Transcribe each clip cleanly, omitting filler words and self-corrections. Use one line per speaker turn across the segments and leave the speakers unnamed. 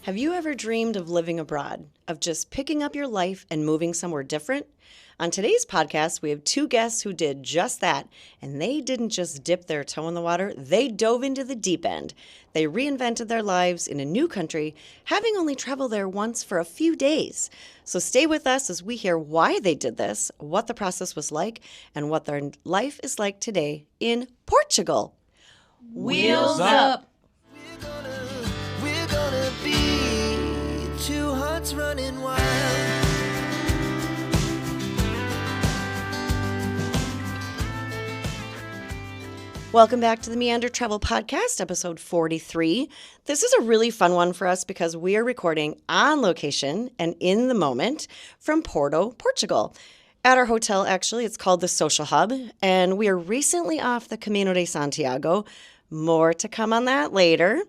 Have you ever dreamed of living abroad, of just picking up your life and moving somewhere different? On today's podcast, we have two guests who did just that, and they didn't just dip their toe in the water, they dove into the deep end. They reinvented their lives in a new country, having only traveled there once for a few days. So stay with us as we hear why they did this, what the process was like, and what their life is like today in Portugal.
Wheels up!
We're gonna be two hearts running wild.
Welcome back to the Meander Travel Podcast, episode 43. This is a really fun one for us because we are recording on location and in the moment from Porto, Portugal. At our hotel, actually, it's called the Social Hub, and we are recently off the Camino de Santiago. More to come on that later.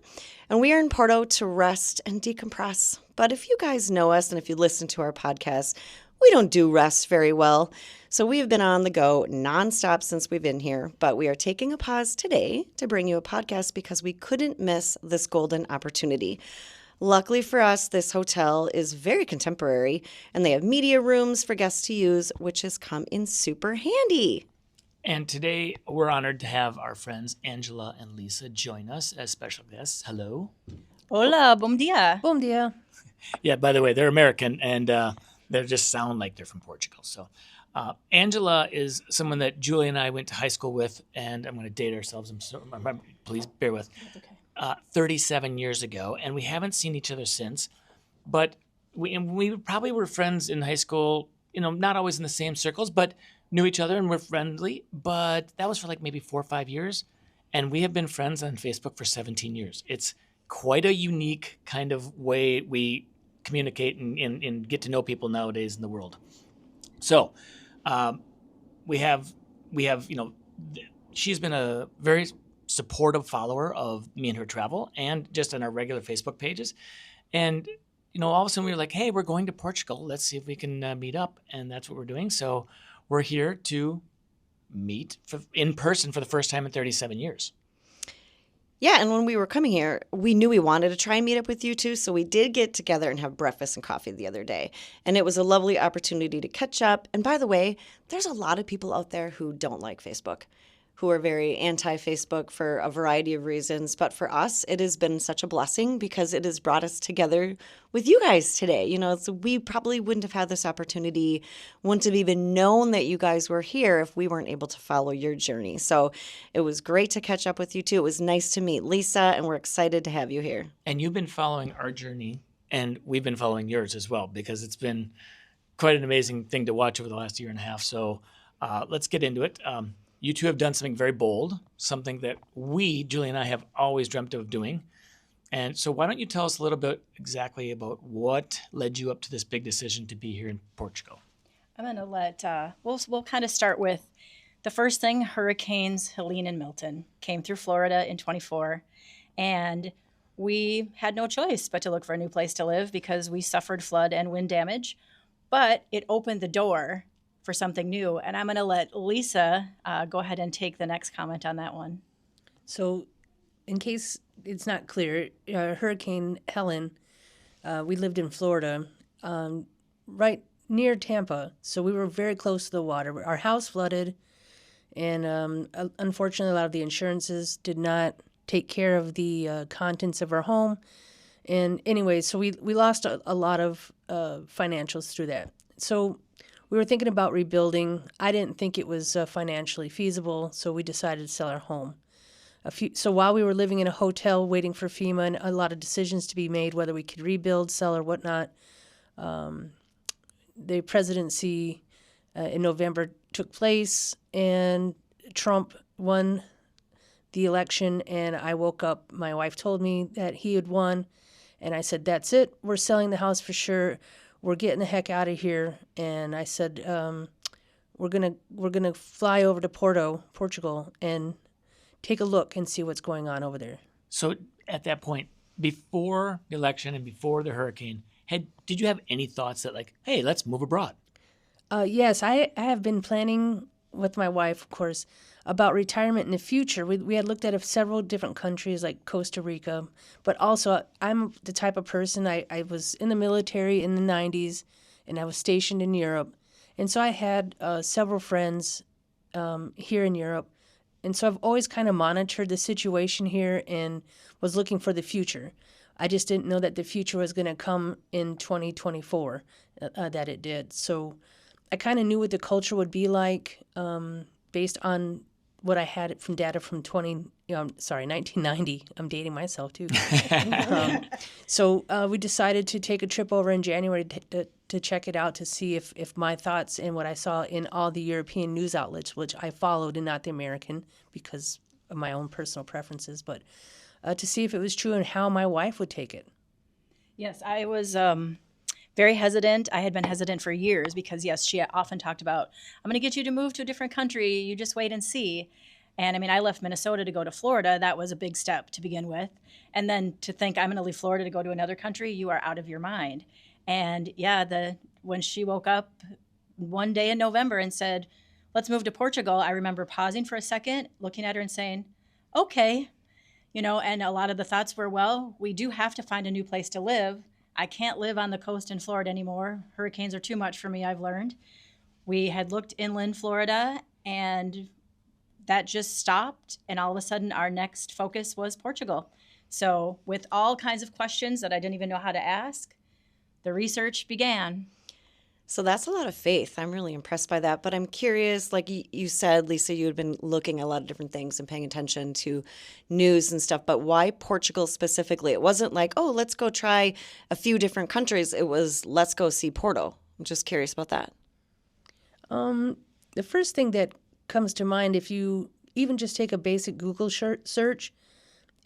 And we are in Porto to rest and decompress. But if you guys know us and if you listen to our podcast, we don't do rest very well. So we have been on the go nonstop since we've been here. But we are taking a pause today to bring you a podcast because we couldn't miss this golden opportunity. Luckily for us, this hotel is very contemporary, and they have media rooms for guests to use, which has come in super handy.
And today we're honored to have our friends Angela and Lisa join us as special guests. Hello.
Hola, bom dia.
Bom dia.
Yeah, by the way, they're American and they just sound like they're from Portugal. So Angela is someone that Julie and I went to high school with, and I'm going to date ourselves. Please bear with.
That's okay.
37 years ago, and we haven't seen each other since. But we probably were friends in high school, not always in the same circles, but knew each other and were friendly. But that was for like maybe 4 or 5 years. And we have been friends on Facebook for 17 years. It's quite a unique kind of way we communicate and get to know people nowadays in the world. So we have she's been a very supportive follower of me and her travel and just on our regular Facebook pages. And, all of a sudden we were like, hey, we're going to Portugal. Let's see if we can meet up. And that's what we're doing. So we're here to meet in person for the first time in 37 years.
Yeah, and when we were coming here, we knew we wanted to try and meet up with you two, so we did get together and have breakfast and coffee the other day. And it was a lovely opportunity to catch up. And by the way, there's a lot of people out there who don't like Facebook, who are very anti-Facebook for a variety of reasons. But for us, it has been such a blessing because it has brought us together with you guys today. So we probably wouldn't have had this opportunity, wouldn't have even known that you guys were here if we weren't able to follow your journey. So it was great to catch up with you too. It was nice to meet Lisa, and we're excited to have you here.
And you've been following our journey, and we've been following yours as well, because it's been quite an amazing thing to watch over the last year and a half. So let's get into it. You two have done something very bold, something that Julie and I, have always dreamt of doing. And so why don't you tell us a little bit exactly about what led you up to this big decision to be here in Portugal?
I'm going to let, we'll kind of start with the first thing. Hurricanes Helene and Milton came through Florida in 24, and we had no choice but to look for a new place to live because we suffered flood and wind damage. But it opened the door for something new. And I'm going to let Lisa go ahead and take the next comment on that one.
So, in case it's not clear, Hurricane Helen, we lived in Florida, right near Tampa. So we were very close to the water. Our house flooded, and unfortunately, a lot of the insurances did not take care of the contents of our home. And anyway, so we lost a lot of financials through that. So we were thinking about rebuilding. I didn't think it was financially feasible, so we decided to sell our home. So while we were living in a hotel waiting for FEMA and a lot of decisions to be made, whether we could rebuild, sell, or whatnot, the presidency in November took place, and Trump won the election, and I woke up. My wife told me that he had won, and I said, that's it. We're selling the house for sure. We're getting the heck out of here. And I said, we're gonna fly over to Porto, Portugal, and take a look and see what's going on over there.
So at that point, before the election and before the hurricane, did you have any thoughts that like, hey, let's move abroad?
Yes, I have been planning with my wife, of course, about retirement in the future. We had looked at several different countries like Costa Rica, but also I'm the type of person, I was in the military in the 90s, and I was stationed in Europe. And so I had several friends here in Europe. And so I've always kind of monitored the situation here and was looking for the future. I just didn't know that the future was going to come in 2024, that it did. So I kind of knew what the culture would be like based on what I had from data from 1990. I'm dating myself too. So we decided to take a trip over in January to check it out, to see if my thoughts and what I saw in all the European news outlets, which I followed and not the American because of my own personal preferences, but to see if it was true and how my wife would take it.
Yes, I was very hesitant. I had been hesitant for years because, yes, she often talked about, I'm going to get you to move to a different country. You just wait and see. And I mean, I left Minnesota to go to Florida. That was a big step to begin with. And then to think I'm going to leave Florida to go to another country, you are out of your mind. And yeah, when she woke up one day in November and said, let's move to Portugal, I remember pausing for a second, looking at her and saying, okay. And a lot of the thoughts were, well, we do have to find a new place to live. I can't live on the coast in Florida anymore. Hurricanes are too much for me, I've learned. We had looked inland Florida, and that just stopped. And all of a sudden, our next focus was Portugal. So with all kinds of questions that I didn't even know how to ask, the research began.
So that's a lot of faith. I'm really impressed by that. But I'm curious, like you said, Lisa, you had been looking at a lot of different things and paying attention to news and stuff. But why Portugal specifically? It wasn't like, oh, let's go try a few different countries. It was, let's go see Porto. I'm just curious about that.
The first thing that comes to mind, if you even just take a basic Google search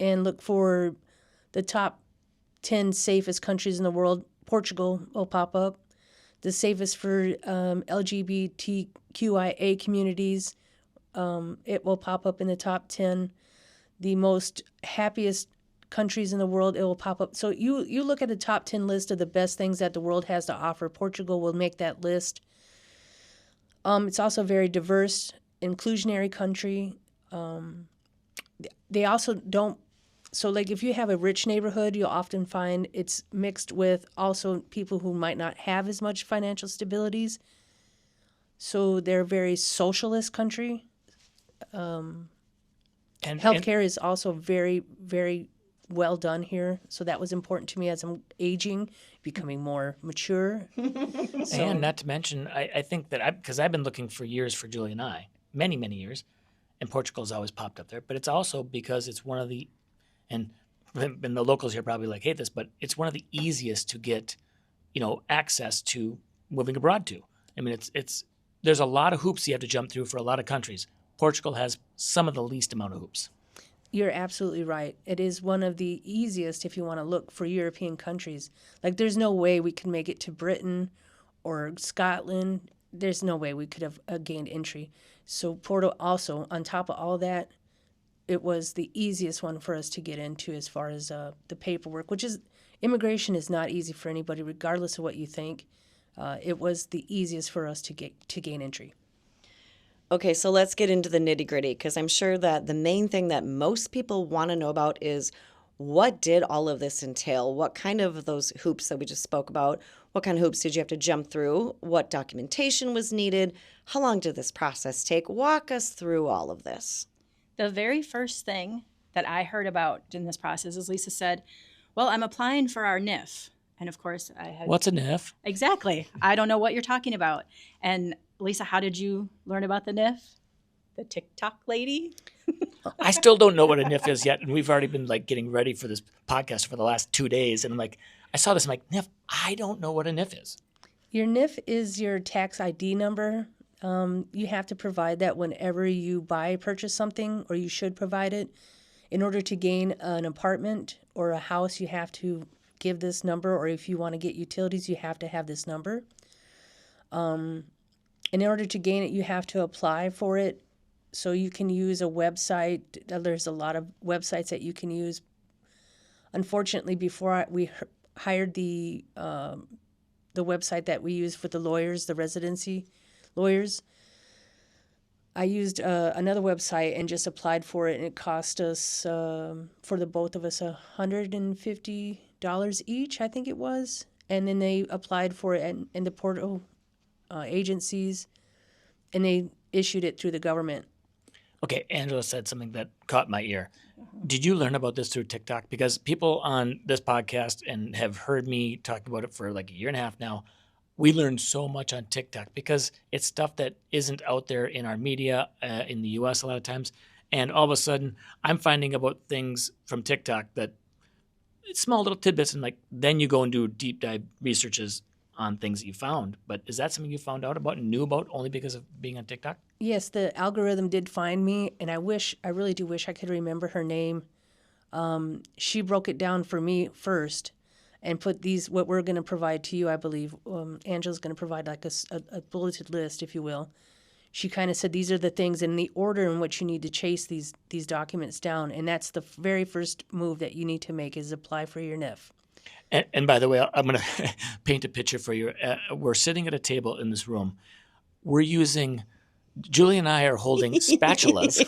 and look for the top 10 safest countries in the world, Portugal will pop up. The safest for LGBTQIA communities, it will pop up in the top 10. The most happiest countries in the world, it will pop up. So you look at a top 10 list of the best things that the world has to offer. Portugal will make that list. It's also a very diverse, inclusionary country. They also don't. So, like, if you have a rich neighborhood, you'll often find it's mixed with also people who might not have as much financial stabilities. So they're a very socialist country. And healthcare is also very, very well done here. So that was important to me as I'm aging, becoming more mature.
And not to mention, I think that because I've been looking for years for Julie and I, many, many years, and Portugal's always popped up there. But it's also because it's one of the, and the locals here probably hate this, but it's one of the easiest to get, access to moving abroad to. I mean, there's a lot of hoops you have to jump through for a lot of countries. Portugal has some of the least amount of hoops.
You're absolutely right. It is one of the easiest if you want to look for European countries. Like, there's no way we could make it to Britain or Scotland. There's no way we could have gained entry. So Porto also, on top of all that, it was the easiest one for us to get into as far as the paperwork, which is, immigration is not easy for anybody, regardless of what you think. It was the easiest for us to gain entry.
Okay, so let's get into the nitty-gritty, because I'm sure that the main thing that most people want to know about is, what did all of this entail? What kind of those hoops that we just spoke about, what kind of hoops did you have to jump through? What documentation was needed? How long did this process take? Walk us through all of this.
The very first thing that I heard about in this process is Lisa said, well, I'm applying for our NIF. And of course, I had...
What's a NIF?
Exactly. I don't know what you're talking about. And Lisa, how did you learn about the NIF? The TikTok lady?
I still don't know what a NIF is yet. And we've already been getting ready for this podcast for the last 2 days. And I'm I saw this, I'm NIF, I don't know what a NIF is.
Your NIF is your tax ID number. You have to provide that whenever you purchase something, or you should provide it. In order to gain an apartment or a house, you have to give this number, or if you want to get utilities, you have to have this number. In order to gain it, you have to apply for it. So you can use a website. There's a lot of websites that you can use. Unfortunately, before we hired the website that we use for the lawyers, the residency lawyers, I used another website and just applied for it, and it cost us, for the both of us, $150 each, I think it was. And then they applied for it in the Porto agencies, and they issued it through the government.
Okay, Angela said something that caught my ear. Did you learn about this through TikTok? Because people on this podcast and have heard me talk about it for like a year and a half now, we learn so much on TikTok because it's stuff that isn't out there in our media in the U.S. a lot of times. And all of a sudden, I'm finding about things from TikTok that small little tidbits, and like then you go and do deep dive researches on things that you found. But is that something you found out about and knew about only because of being on TikTok?
Yes, the algorithm did find me, and I really do wish I could remember her name. She broke it down for me first and put what we're going to provide to you, I believe. Angela's going to provide like a bulleted list, if you will. She kind of said these are the things in the order in which you need to chase these documents down, and that's the very first move that you need to make is apply for your NIF.
And by the way, I'm going to paint a picture for you. We're sitting at a table in this room. Julie and I are holding spatulas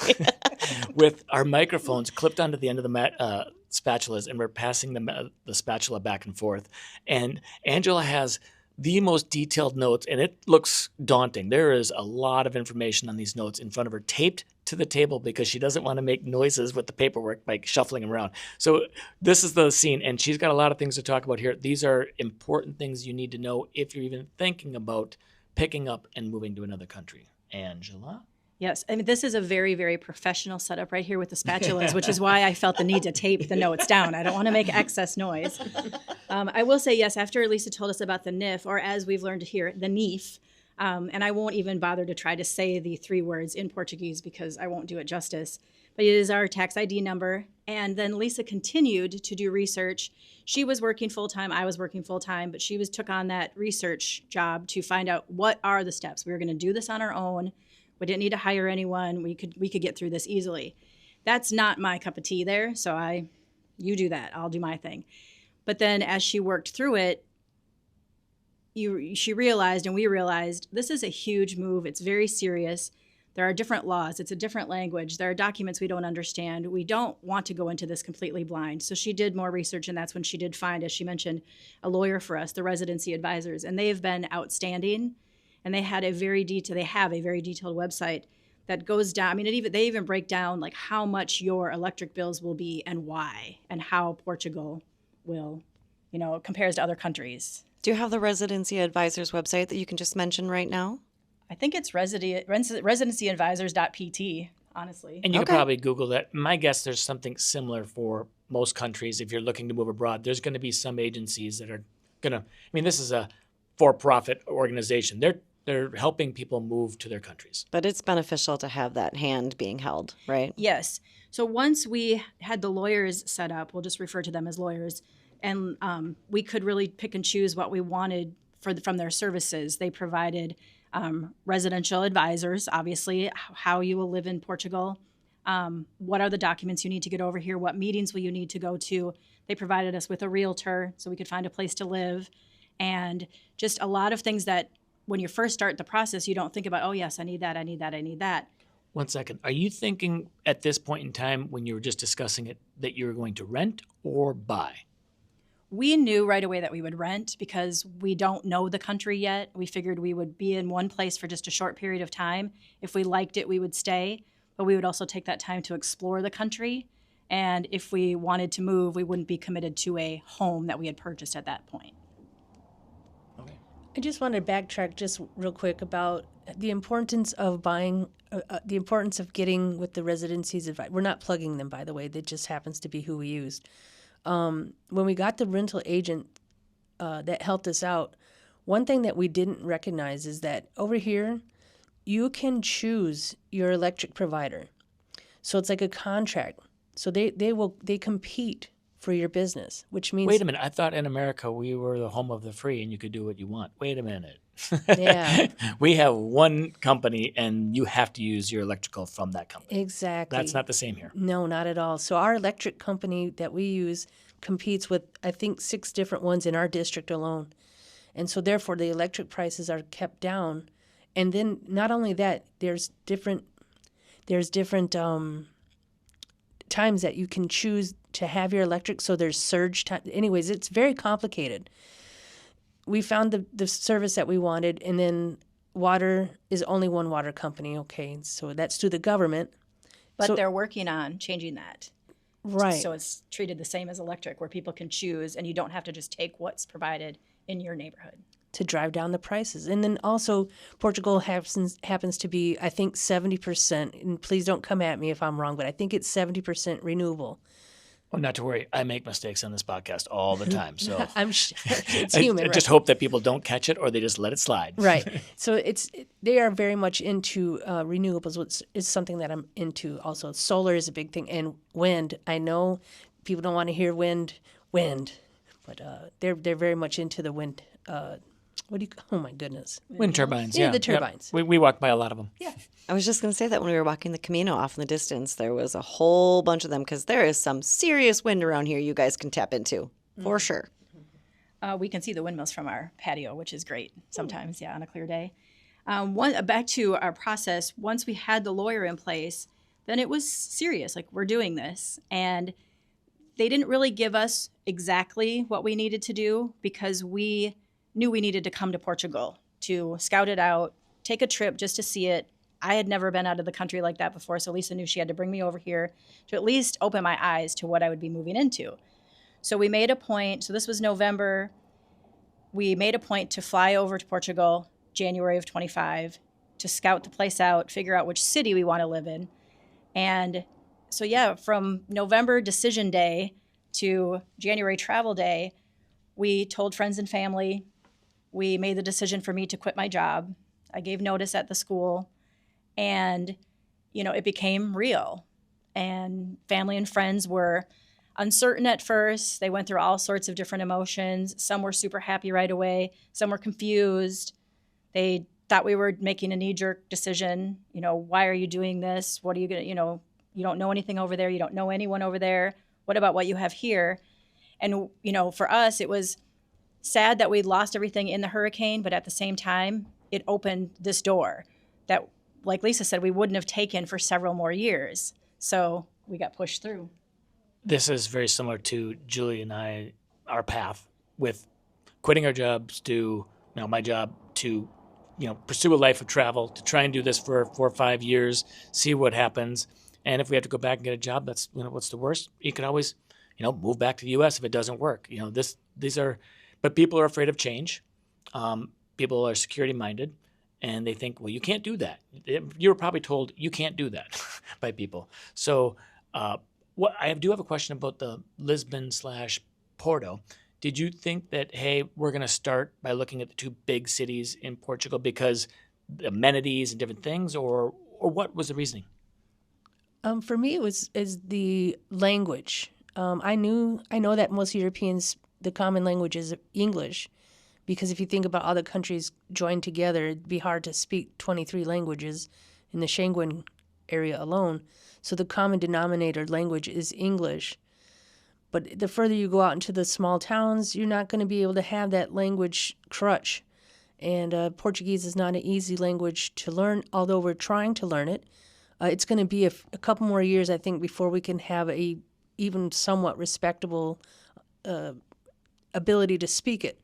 with our microphones clipped onto the end of the spatulas, and we're passing the spatula back and forth. And Angela has the most detailed notes, and it looks daunting. There is a lot of information on these notes in front of her, taped to the table because she doesn't want to make noises with the paperwork by shuffling them around. So this is the scene, and she's got a lot of things to talk about here. These are important things you need to know if you're even thinking about picking up and moving to another country. Angela?
Yes, I mean, this is a very, very professional setup right here with the spatulas, which is why I felt the need to tape the notes down. I don't want to make excess noise. I will say, yes, after Lisa told us about the NIF, or as we've learned to hear, the NIF, and I won't even bother to try to say the 3 words in Portuguese because I won't do it justice, but it is our tax ID number. And then Lisa continued to do research. She was working full-time, I was working full-time, but she took on that research job to find out what are the steps. We were going to do this on our own. We didn't need to hire anyone. We could get through this easily. That's not my cup of tea there, so you do that. I'll do my thing. But then as she worked through it, she realized, and we realized, this is a huge move. It's very serious. There are different laws. It's a different language. There are documents we don't understand. We don't want to go into this completely blind. So she did more research, and that's when she did find, as she mentioned, a lawyer for us, the residency advisors. And they have been outstanding. And they have a very detailed website that goes down. I mean, they even break down like how much your electric bills will be and why, and how Portugal will, compares to other countries.
Do you have the residency advisors website that you can just mention right now?
I think it's residencyadvisors.pt, honestly.
And you could probably Google that. My guess, there's something similar for most countries. If you're looking to move abroad, there's going to be some agencies that are going to, this is a for-profit organization. They're helping people move to their countries.
But it's beneficial to have that hand being held, right?
Yes. So once we had the lawyers set up, we'll just refer to them as lawyers, and we could really pick and choose what we wanted from their services. They provided residential advisors, obviously, how you will live in Portugal, what are the documents you need to get over here, what meetings will you need to go to. They provided us with a realtor so we could find a place to live, and just a lot of things that when you first start the process, you don't think about, oh, yes, I need that, I need that, I need that.
1 second. Are you thinking at this point in time when you were just discussing it that you were going to rent or buy?
We knew right away that we would rent because we don't know the country yet. We figured we would be in one place for just a short period of time. If we liked it, we would stay, but we would also take that time to explore the country. And if we wanted to move, we wouldn't be committed to a home that we had purchased at that point.
I just want to backtrack just real quick about the importance of buying, the importance of getting with the residencies advice. We're not plugging them, by the way. That just happens to be who we used. When we got the rental agent that helped us out, one thing that we didn't recognize is that over here, you can choose your electric provider. So it's like a contract. So they compete for your business, which means...
Wait a minute. I thought in America we were the home of the free and you could do what you want. Wait a minute.
Yeah.
We have one company and you have to use your electrical from that company.
Exactly.
That's not the same here.
No, not at all. So our electric company that we use competes with, I think, 6 different ones in our district alone. And so therefore the electric prices are kept down. And then not only that, there's different There's different times that you can choose to have your electric, so there's surge time. Anyways, it's very complicated. We found the service that we wanted, and then water is only one water company, okay? So that's through the government.
But
So-
they're working on changing that.
Right.
So it's treated the same as electric, where people can choose and you don't have to just take what's provided in your neighborhood.
To drive down the prices. And then also, Portugal happens to be, I think, 70%, and please don't come at me if I'm wrong, but I think it's 70% renewable.
Well, not to worry. I make mistakes on this podcast all the time. So
It's
I
human,
just
right?
hope that people don't catch it or they just let it slide.
Right. So they are very much into renewables, which is something that I'm into also. Solar is a big thing. And wind. I know people don't want to hear wind, but they're very much into the wind. Oh my goodness.
Wind turbines.
Yeah,
Yeah,
the
Yep.
turbines.
We walk by a lot of them.
Yeah.
I was just going to say that when we were walking the Camino off in the distance, there was a whole bunch of them because there is some serious wind around here you guys can tap into for sure.
We can see the windmills from our patio, which is great sometimes, on a clear day. Back to our process, once we had the lawyer in place, then it was serious, like we're doing this. And they didn't really give us exactly what we needed to do because we knew we needed to come to Portugal to scout it out, take a trip just to see it. I had never been out of the country like that before, so Lisa knew she had to bring me over here to at least open my eyes to what I would be moving into. So we made a point, so this was November, we made a point to fly over to Portugal January of 25 to scout the place out, figure out which city we want to live in. And so from November decision day to January travel day, we told friends and family. We made the decision for me to quit my job. I gave notice at the school, and, it became real. And family and friends were uncertain at first. They went through all sorts of different emotions. Some were super happy right away. Some were confused. They thought we were making a knee-jerk decision. Why are you doing this? What are you going to, you don't know anything over there. You don't know anyone over there. What about what you have here? And, for us, it was sad that we'd lost everything in the hurricane, but at the same time, it opened this door that, like Lisa said, we wouldn't have taken for several more years. So we got pushed through.
This is very similar to Julie and our path with quitting our jobs to, my job to, pursue a life of travel, to try and do this for 4 or 5 years, see what happens. And if we have to go back and get a job, that's, what's the worst? You can always, move back to the U.S. if it doesn't work. But people are afraid of change. People are security minded, and they think, well, you can't do that. You were probably told you can't do that by people. So I do have a question about the Lisbon/Porto. Did you think that, hey, we're going to start by looking at the two big cities in Portugal because the amenities and different things, or what was the reasoning?
For me, it was the language. I know that most Europeans, the common language is English, because if you think about other countries joined together, it'd be hard to speak 23 languages in the Schengen area alone. So the common denominator language is English. But the further you go out into the small towns, you're not going to be able to have that language crutch. And Portuguese is not an easy language to learn, although we're trying to learn it. It's going to be a couple more years, I think, before we can have a even somewhat respectable ability to speak it.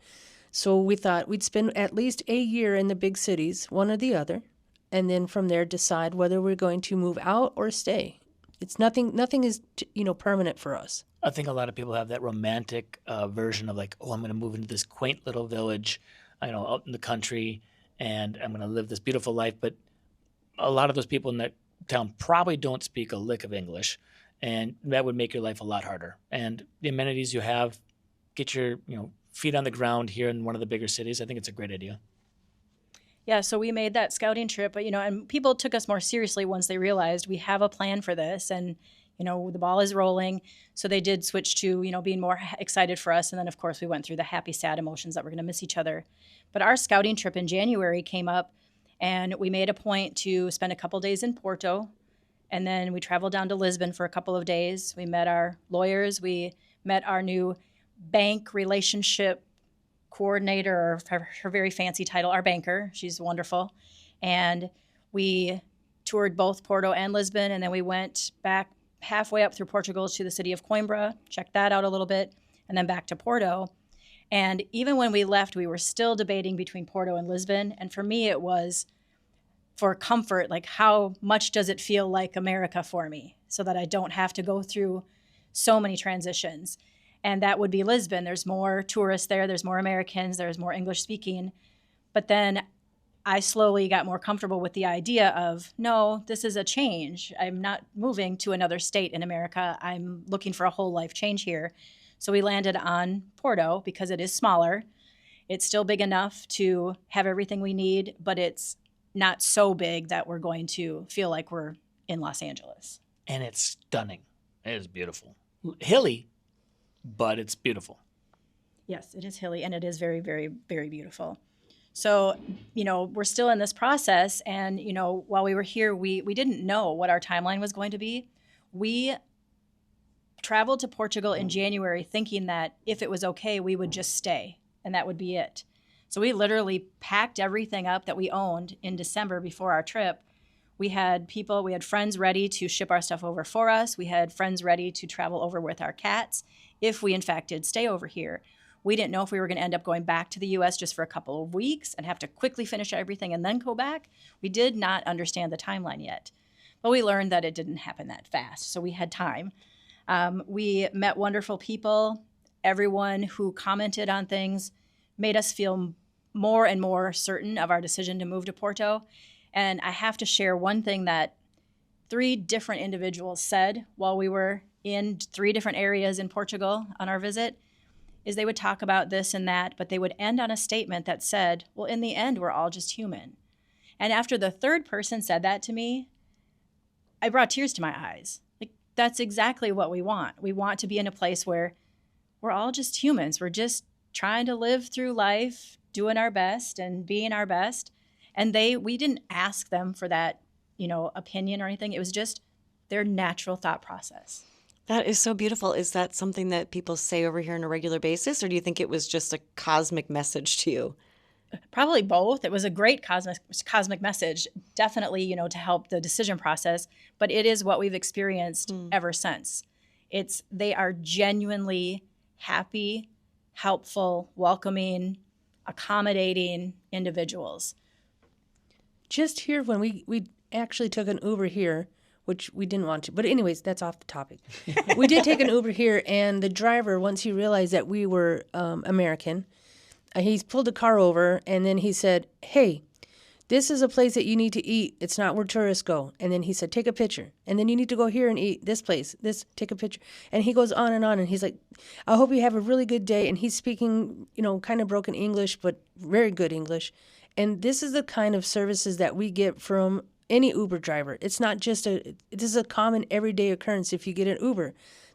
So we thought we'd spend at least a year in the big cities, one or the other, and then from there decide whether we're going to move out or stay. It's nothing is permanent for us.
I think a lot of people have that romantic version of like, oh, I'm going to move into this quaint little village, out in the country, and I'm going to live this beautiful life. But a lot of those people in that town probably don't speak a lick of English, and that would make your life a lot harder. And the amenities you have, get your feet on the ground here in one of the bigger cities. I think it's a great idea.
Yeah, so we made that scouting trip, but and people took us more seriously once they realized we have a plan for this, and the ball is rolling. So they did switch to being more excited for us, and then of course we went through the happy, sad emotions that we're going to miss each other. But our scouting trip in January came up, and we made a point to spend a couple days in Porto, and then we traveled down to Lisbon for a couple of days. We met our lawyers. We met our new bank relationship coordinator, or her very fancy title, our banker. She's wonderful. And we toured both Porto and Lisbon, and then we went back halfway up through Portugal to the city of Coimbra, checked that out a little bit, and then back to Porto. And even when we left, we were still debating between Porto and Lisbon. And for me, it was for comfort, like how much does it feel like America for me so that I don't have to go through so many transitions. And that would be Lisbon. There's more tourists there. There's more Americans. There's more English speaking. But then I slowly got more comfortable with the idea of, no, this is a change. I'm not moving to another state in America. I'm looking for a whole life change here. So we landed on Porto because it is smaller. It's still big enough to have everything we need, but it's not so big that we're going to feel like we're in Los Angeles.
And it's stunning. It is beautiful. Hilly, but it's beautiful.
Yes, it is hilly, and it is very, very, very beautiful. So, we're still in this process, and, while we were here, we didn't know what our timeline was going to be. We traveled to Portugal in January thinking that if it was okay, we would just stay, and that would be it. So we literally packed everything up that we owned in December before our trip. We had friends ready to ship our stuff over for us. We had friends ready to travel over with our cats if we, in fact, did stay over here. We didn't know if we were going to end up going back to the U.S. just for a couple of weeks and have to quickly finish everything and then go back. We did not understand the timeline yet. But we learned that it didn't happen that fast, so we had time. We met wonderful people. Everyone who commented on things made us feel more and more certain of our decision to move to Porto. And I have to share one thing that 3 different individuals said while we were in 3 different areas in Portugal on our visit, is they would talk about this and that, but they would end on a statement that said, well, in the end, we're all just human. And after the 3rd person said that to me, I brought tears to my eyes. Like, that's exactly what we want. We want to be in a place where we're all just humans. We're just trying to live through life, doing our best and being our best. And we didn't ask them for that, opinion or anything. It was just their natural thought process.
That is so beautiful. Is that something that people say over here on a regular basis, or do you think it was just a cosmic message to you?
Probably both. It was a great cosmic message, definitely, to help the decision process, but it is what we've experienced ever since. They are genuinely happy, helpful, welcoming, accommodating individuals.
Just here when we actually took an Uber here, which we didn't want to. But anyways, that's off the topic. We did take an Uber here, and the driver, once he realized that we were American, he pulled the car over, and then he said, hey, this is a place that you need to eat. It's not where tourists go. And then he said, take a picture. And then you need to go here and eat this place. Take a picture. And he goes on, and he's like, I hope you have a really good day. And he's speaking, kind of broken English, but very good English. And this is the kind of services that we get from any Uber driver. It's not just this is a common everyday occurrence. If you get an Uber,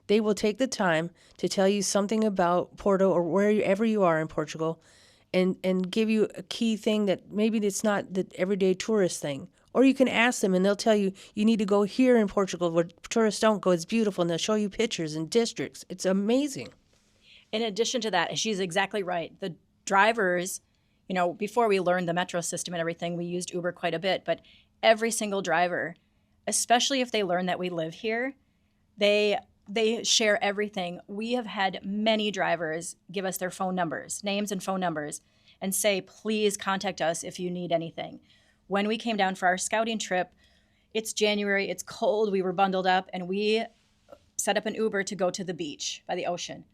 they will take the time to tell you something about Porto or wherever you are in Portugal and give you a key thing that maybe it's not the everyday tourist thing. Or you can ask them and they'll tell you, you need to go here in Portugal where tourists don't go. It's beautiful. And they'll show you pictures and districts. It's amazing.
In addition to that, she's exactly right. The drivers, before we learned the metro system and everything, we used Uber quite a bit, but every single driver, especially if they learn that we live here, they share everything. We have had many drivers give us their phone numbers, names and phone numbers, and say, please contact us if you need anything. When we came down for our scouting trip, it's January, it's cold, we were bundled up, and we set up an Uber to go to the beach by the ocean.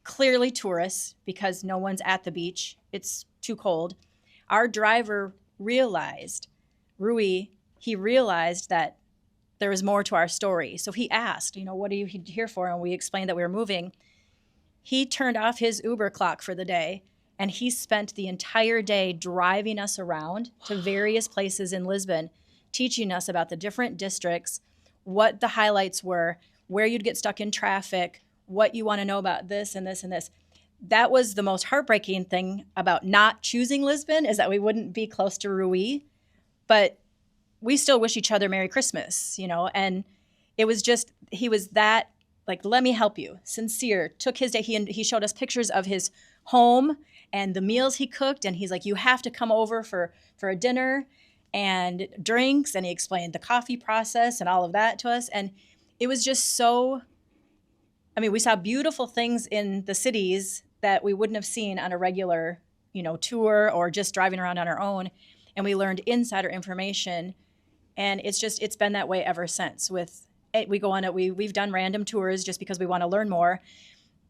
Clearly tourists, because no one's at the beach. It's too cold. Our driver realized, Rui, he realized that there was more to our story. So he asked, what are you here for? And we explained that we were moving. He turned off his Uber clock for the day, and he spent the entire day driving us around to various places in Lisbon, teaching us about the different districts, what the highlights were, where you'd get stuck in traffic, what you want to know about this and this and this. That was the most heartbreaking thing about not choosing Lisbon, is that we wouldn't be close to Rui. But we still wish each other Merry Christmas, and it was just, he was that, like, let me help you, sincere, took his day. He showed us pictures of his home and the meals he cooked, and he's like, you have to come over for a dinner. and drinks, and he explained the coffee process and all of that to us. And it was just so, I mean, we saw beautiful things in the cities that we wouldn't have seen on a regular, tour or just driving around on our own. And we learned insider information. And it's been that way ever since. We've done random tours just because we want to learn more.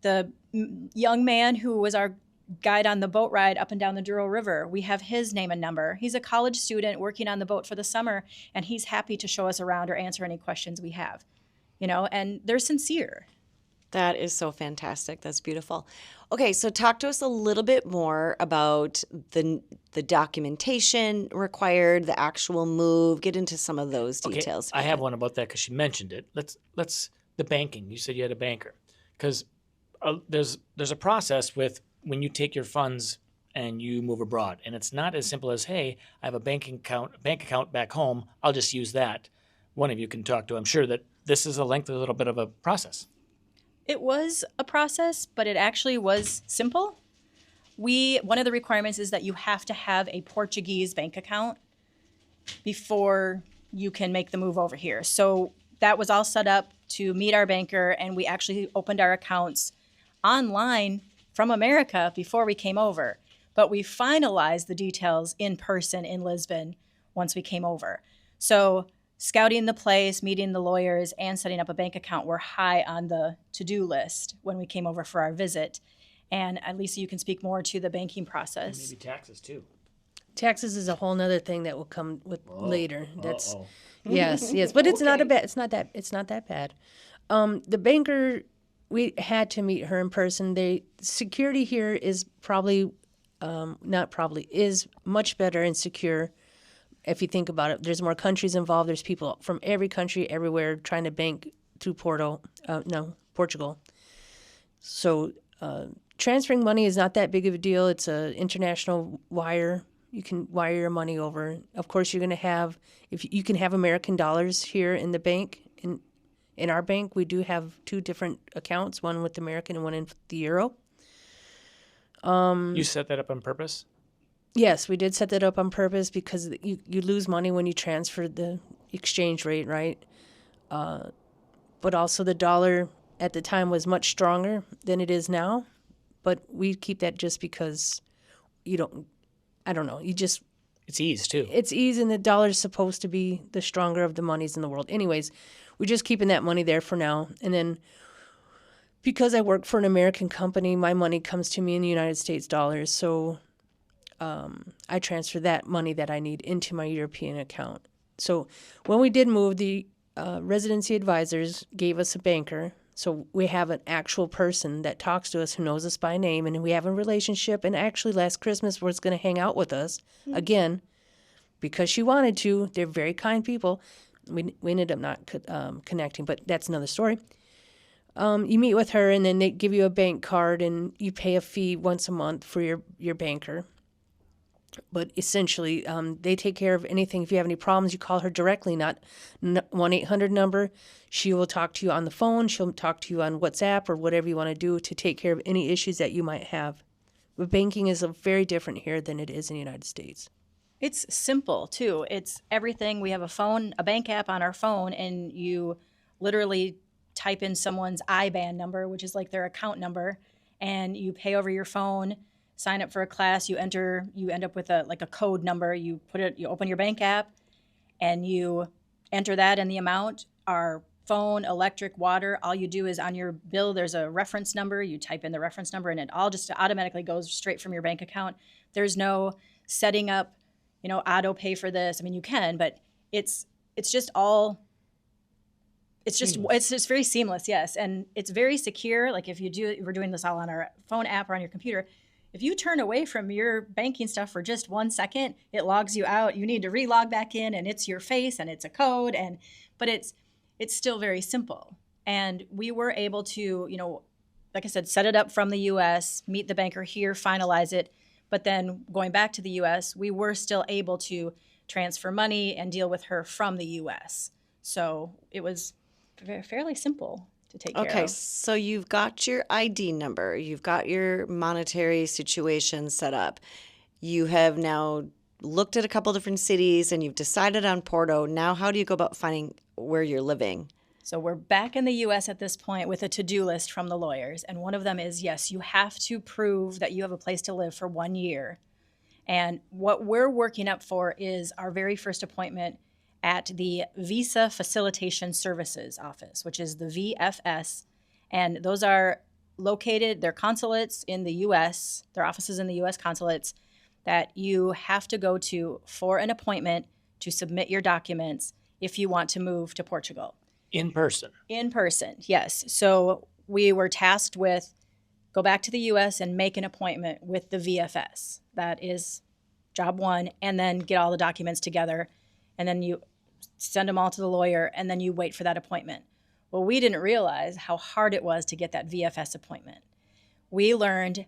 The young man who was our guide on the boat ride up and down the Douro River, we have his name and number. He's a college student working on the boat for the summer, and he's happy to show us around or answer any questions we have, and they're sincere.
That is so fantastic. That's beautiful. Okay, so talk to us a little bit more about the documentation required, the actual move. Get into some of those details.
I have one about that because she mentioned it. Let's the banking. You said you had a banker, because there's a process with when you take your funds and you move abroad, and it's not as simple as, hey, I have a bank account back home, I'll just use that. One of you can talk to. I'm sure that this is a little bit of a process.
It was a process, but it actually was simple. One of the requirements is that you have to have a Portuguese bank account before you can make the move over here. So that was all set up to meet our banker, and we actually opened our accounts online from America before we came over. But we finalized the details in person in Lisbon once we came over. So scouting the place, meeting the lawyers, and setting up a bank account were high on the to-do list when we came over for our visit. And Lisa, you can speak more to the banking process.
And maybe taxes too.
Taxes is a whole nother thing that will come with later. That's yes, but it's not that bad. The banker, we had to meet her in person. The security here is is much better and secure. If you think about it, there's more countries involved. There's people from every country, everywhere, trying to bank through Portugal. So transferring money is not that big of a deal. It's an international wire. You can wire your money over. Of course, you're going to have, if you can have American dollars here in the bank. In our bank, we do have two different accounts, one with American and one in the euro.
You set that up on purpose?
Yes, we did set that up on purpose because you lose money when you transfer the exchange rate, right? But also the dollar at the time was much stronger than it is now. But we keep that just because I don't know.
It's ease too.
It's ease, and the dollar's supposed to be the stronger of the monies in the world. Anyways, we're just keeping that money there for now. And then because I work for an American company, my money comes to me in the United States dollars. So I transfer that money that I need into my European account. So when we did move, the residency advisors gave us a banker. So we have an actual person that talks to us who knows us by name, and we have a relationship. And actually last Christmas was going to hang out with us again because she wanted to. They're very kind people. We ended up not connecting, but that's another story. You meet with her, and then they give you a bank card, and you pay a fee once a month for your banker. But essentially, they take care of anything. If you have any problems, you call her directly, not 1-800 number. She will talk to you on the phone. She'll talk to you on WhatsApp or whatever you want to do to take care of any issues that you might have. But banking is very different here than it is in the United States.
It's simple, too. It's everything. We have a bank app on our phone, and you literally type in someone's IBAN number, which is like their account number, and you pay over your phone, sign up for a class, you end up with a code number, you open your bank app, and you enter that and the amount. Our phone, electric, water, all you do is on your bill, there's a reference number, you type in the reference number, and it all just automatically goes straight from your bank account. There's no setting up, auto pay for this. I mean, you can, but it's just very seamless, yes. And it's very secure. Like if we're doing this all on our phone app or on your computer, if you turn away from your banking stuff for just 1 second, it logs you out. You need to re-log back in, and it's your face and it's a code, but it's still very simple. And we were able to, like I said, set it up from the U.S., meet the banker here, finalize it. But then going back to the U.S., we were still able to transfer money and deal with her from the U.S. So it was fairly simple to take care of.
Okay, so you've got your ID number. You've got your monetary situation set up. You have now looked at a couple different cities and you've decided on Porto. Now, how do you go about finding where you're living?
So we're back in the U.S. at this point with a to-do list from the lawyers. And one of them is, yes, you have to prove that you have a place to live for 1 year. And what we're working up for is our very first appointment at the Visa Facilitation Services Office, which is the VFS. And those are located, they're consulates in the U.S., they're offices in the U.S. consulates that you have to go to for an appointment to submit your documents if you want to move to Portugal.
In person.
In person, yes. So we were tasked with go back to the U.S. and make an appointment with the VFS. That is job one, and then get all the documents together, and then you send them all to the lawyer, and then you wait for that appointment. Well, we didn't realize how hard it was to get that VFS appointment. We learned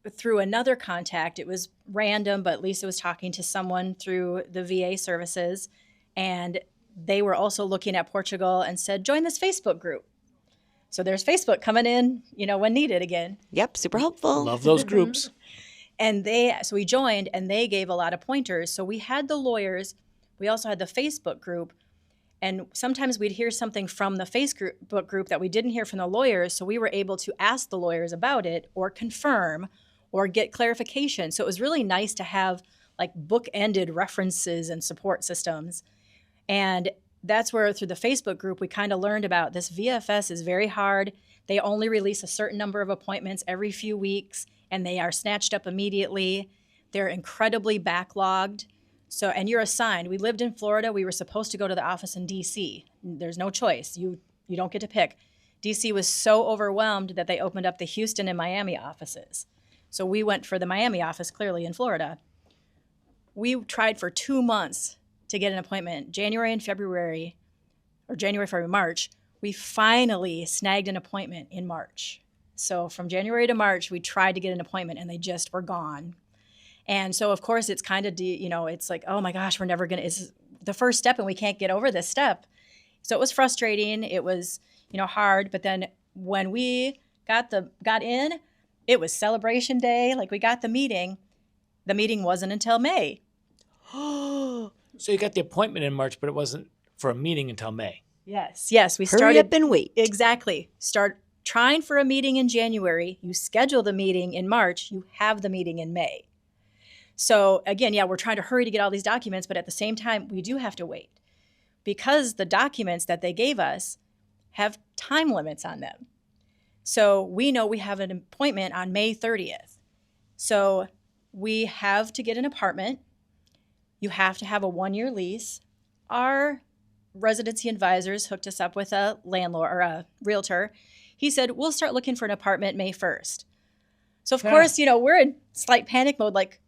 through another contact, it was random, but Lisa was talking to someone through the VA services, and they were also looking at Portugal and said, join this Facebook group. So there's Facebook coming in, when needed again.
Yep, super helpful.
Love those groups.
And so we joined, and they gave a lot of pointers. So we had the lawyers. We also had the Facebook group. And sometimes we'd hear something from the Facebook group that we didn't hear from the lawyers. So we were able to ask the lawyers about it or confirm or get clarification. So it was really nice to have like book-ended references and support systems. And that's where through the Facebook group, we kind of learned about this VFS is very hard. They only release a certain number of appointments every few weeks, and they are snatched up immediately. They're incredibly backlogged. So, and you're assigned. We lived in Florida. We were supposed to go to the office in DC. There's no choice. You don't get to pick. DC was so overwhelmed that they opened up the Houston and Miami offices. So we went for the Miami office, clearly in Florida. We tried for 2 months to get an appointment, January and February, or January, February, March. We finally snagged an appointment in March. So from January to March, we tried to get an appointment, and they just were gone. And so, of course, it's kind of, it's like, oh my gosh, we're never going to, it's the first step and we can't get over this step. So it was frustrating. It was, hard. But then when we got in, it was celebration day. Like we got the meeting. The meeting wasn't until May.
So you got the appointment in March, but it wasn't for a meeting until May.
Yes. We
Hurry
started.
up and wait.
Exactly. Start trying for a meeting in January. You schedule the meeting in March. You have the meeting in May. So again, we're trying to hurry to get all these documents, but at the same time, we do have to wait because the documents that they gave us have time limits on them. So we know we have an appointment on May 30th. So we have to get an apartment. You have to have a 1-year lease. Our residency advisors hooked us up with a landlord or a realtor. He said, we'll start looking for an apartment May 1st. So of course, we're in slight panic mode, like,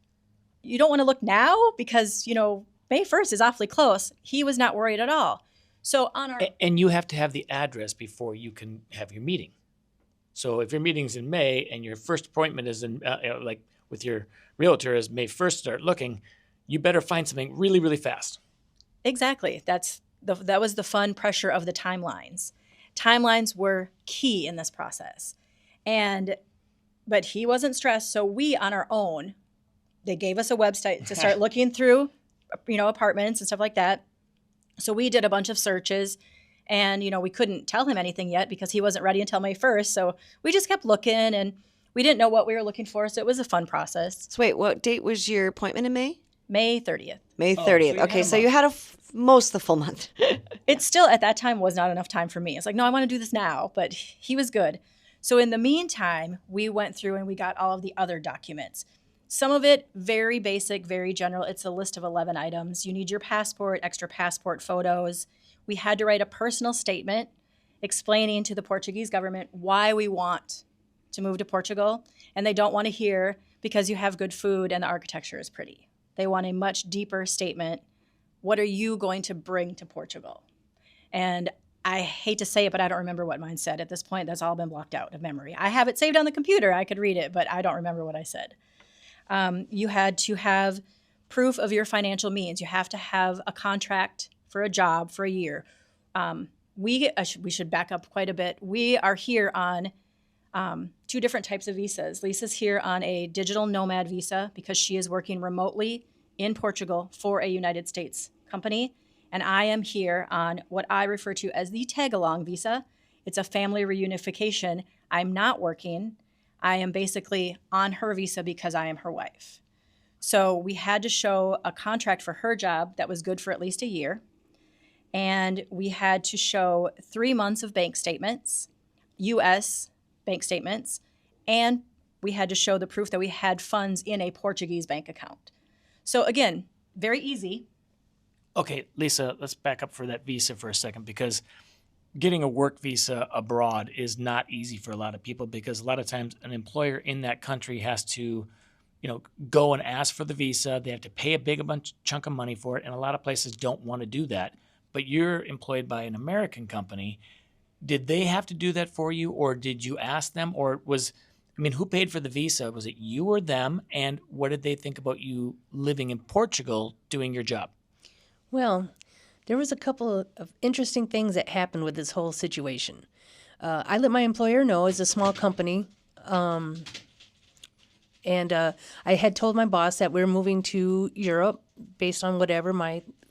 you don't want to look now because, May 1st is awfully close. He was not worried at all. So on our...
And you have to have the address before you can have your meeting. So if your meeting's in May and your first appointment is in, with your realtor is May 1st, start looking, you better find something really, really fast.
Exactly. That was the fun pressure of the timelines. Timelines were key in this process. But he wasn't stressed. So we on our own, they gave us a website to start looking through, apartments and stuff like that. So we did a bunch of searches and, we couldn't tell him anything yet because he wasn't ready until May 1st. So we just kept looking and we didn't know what we were looking for. So it was a fun process.
So wait, what date was your appointment in May?
May 30th.
May 30th. So you had most of the full month.
It still at that time was not enough time for me. It's like, no, I want to do this now, but he was good. So in the meantime, we went through and we got all of the other documents. Some of it very basic, very general. It's a list of 11 items. You need your passport, extra passport photos. We had to write a personal statement explaining to the Portuguese government why we want to move to Portugal. And they don't want to hear because you have good food and the architecture is pretty. They want a much deeper statement. What are you going to bring to Portugal? And I hate to say it, but I don't remember what mine said. At this point, that's all been blocked out of memory. I have it saved on the computer. I could read it, but I don't remember what I said. You had to have proof of your financial means. You have to have a contract for a job for a year. We should back up quite a bit. We are here on 2 different types of visas. Lisa's here on a digital nomad visa because she is working remotely in Portugal for a United States company. And I am here on what I refer to as the tag-along visa. It's a family reunification. I'm not working. I am basically on her visa because I am her wife. So we had to show a contract for her job that was good for at least a year. And we had to show 3 months of bank statements, U.S. bank statements, and we had to show the proof that we had funds in a Portuguese bank account. So again, very easy.
Okay, Lisa, let's back up for that visa for a second, because getting a work visa abroad is not easy for a lot of people, because a lot of times an employer in that country has to, go and ask for the visa. They have to pay a big chunk of money for it, and a lot of places don't want to do that. But you're employed by an American company. Did they have to do that for you, or did you ask them, or who paid for the visa? Was it you or them? And what did they think about you living in Portugal doing your job?
Well, there was a couple of interesting things that happened with this whole situation. I let my employer know it's a small company, and I had told my boss that we were moving to Europe based on whatever